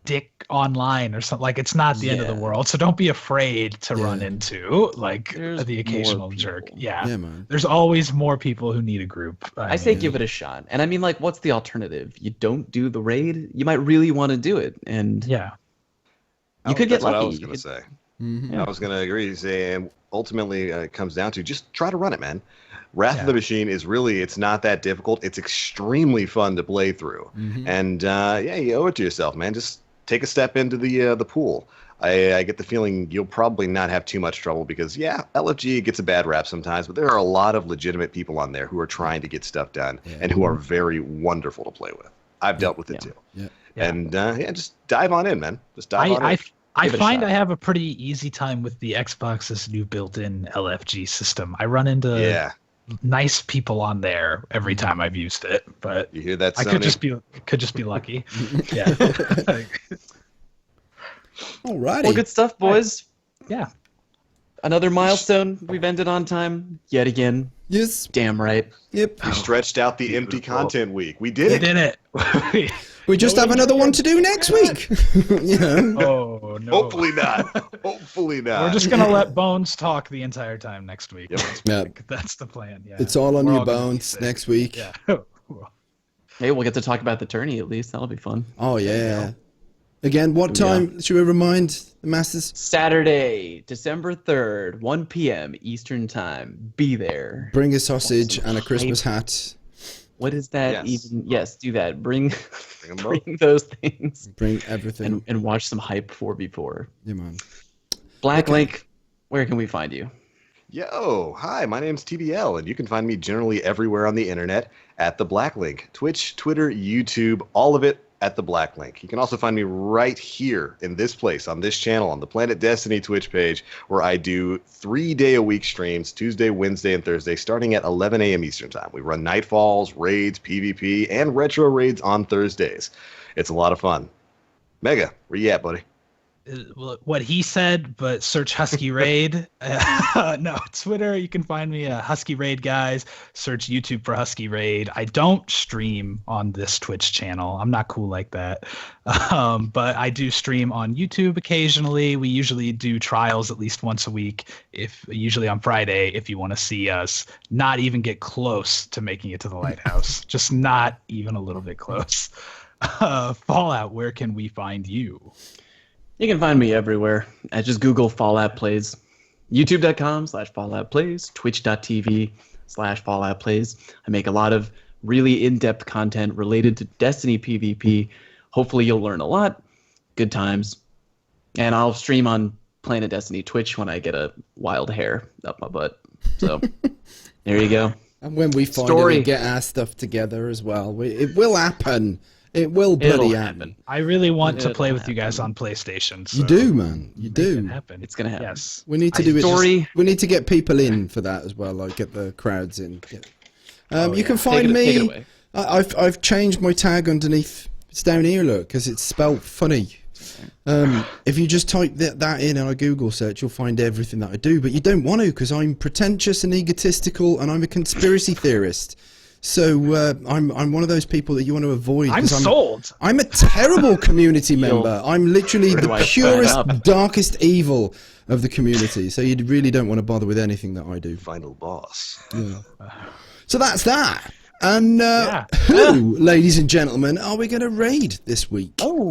dick online or something. Like it's not the end of the Yeah. world, so don't be afraid to run Yeah. into like There's the more occasional people. jerk. Yeah. Yeah, man. There's always more people who need a group. I say give it a shot. And I mean, like, what's the alternative? You don't do the raid. You might really want to do it, and yeah. you could get That's what I lucky. was You going to could- say. Mhm. I was going to agree to say, and ultimately it comes down to just try to run it, man. Wrath of Yeah. the Machine is really, it's not that difficult. It's extremely fun to play through. And yeah, you owe it to yourself, man. Just take a step into the pool. I get the feeling you'll probably not have too much trouble because, yeah, LFG gets a bad rap sometimes, but there are a lot of legitimate people on there who are trying to get stuff done and who are very wonderful to play with. I've dealt with it too. Yeah. And yeah, just dive on in, man. Just dive on in. I Give it a find shot. I have a pretty easy time with the Xbox's new built-in LFG system. I run into Yeah. nice people on there every time I've used it, but You hear that, I Sony? could just be lucky. Yeah. Alrighty. Well, good stuff, boys. Yeah. Another milestone. We've ended on time yet again. Yes. Damn right. Yep. We stretched out the empty Beautiful. content week. We We did it. did it. We just have another one to do next week. Oh no. Hopefully not. Hopefully not. We're just gonna let Bones talk the entire time next week. Yep. Yeah. That's the plan. Yeah. It's all on We're your all gonna be bones sick. next week. Yeah. Hey, we'll get to talk about the tourney at least. That'll be fun. Oh yeah. Again, what time should we remind the masses? Saturday, December 3rd, 1 p.m. Eastern Time. Be there. Bring a sausage Awesome. and a Christmas hat. What is that Yes. even? Yes, do that. Bring, Bring 'em both. bring those things Bring everything. and watch some hype 4v4. Yeah, man. Black Link, where can we find you? Yo, hi, my name's TBL, and you can find me generally everywhere on the internet at The Black Link. Twitch, Twitter, YouTube, all of it at The Black Link. You can also find me right here in this place, on this channel, on the Planet Destiny Twitch page, where I do 3-day-a-week streams, Tuesday, Wednesday, and Thursday, starting at 11 a.m. Eastern Time. We run Nightfalls, raids, PvP, and retro raids on Thursdays. It's a lot of fun. Mega, where you at, buddy? Well, what he said, but search Husky Raid. No, Twitter, you can find me Husky Raid guys. Search YouTube for Husky Raid. I don't stream on this Twitch channel. I'm not cool like that. But I do stream on YouTube occasionally. We usually do trials at least once a week, usually on Friday, if you want to see us not even get close to making it to the lighthouse. Just not even a little bit close. Fallout, where can we find you? You can find me everywhere. Just Google Fallout Plays. YouTube.com/Fallout Plays. Twitch.tv/Fallout Plays. I make a lot of really in-depth content related to Destiny PvP. Hopefully you'll learn a lot. Good times. And I'll stream on Planet Destiny Twitch when I get a wild hair up my butt. So there you go. And when we finally Story. get our stuff together as well, it will happen. It will bloody It'll happen. happen. I really want to It'll play with you guys happen. on PlayStation. You so do, man. You make it do. happen. It's gonna happen. Yes. We need to do it. Story. We need to get people in for that as well. Like get the crowds in. You can find Take it me. away. I've changed my tag underneath. It's down here, look, because it's spelled funny. If you just type that in a Google search, you'll find everything that I do. But you don't want to, because I'm pretentious and egotistical, and I'm a conspiracy theorist. So I'm one of those people that you want to avoid. I'm 'cause sold. I'm a terrible community member. I'm literally Where do the I sign purest, up? darkest evil of the community. So you really don't want to bother with anything that I do. Final boss. So that's that. And Yeah. who, ladies and gentlemen, are we going to raid this week? Oh.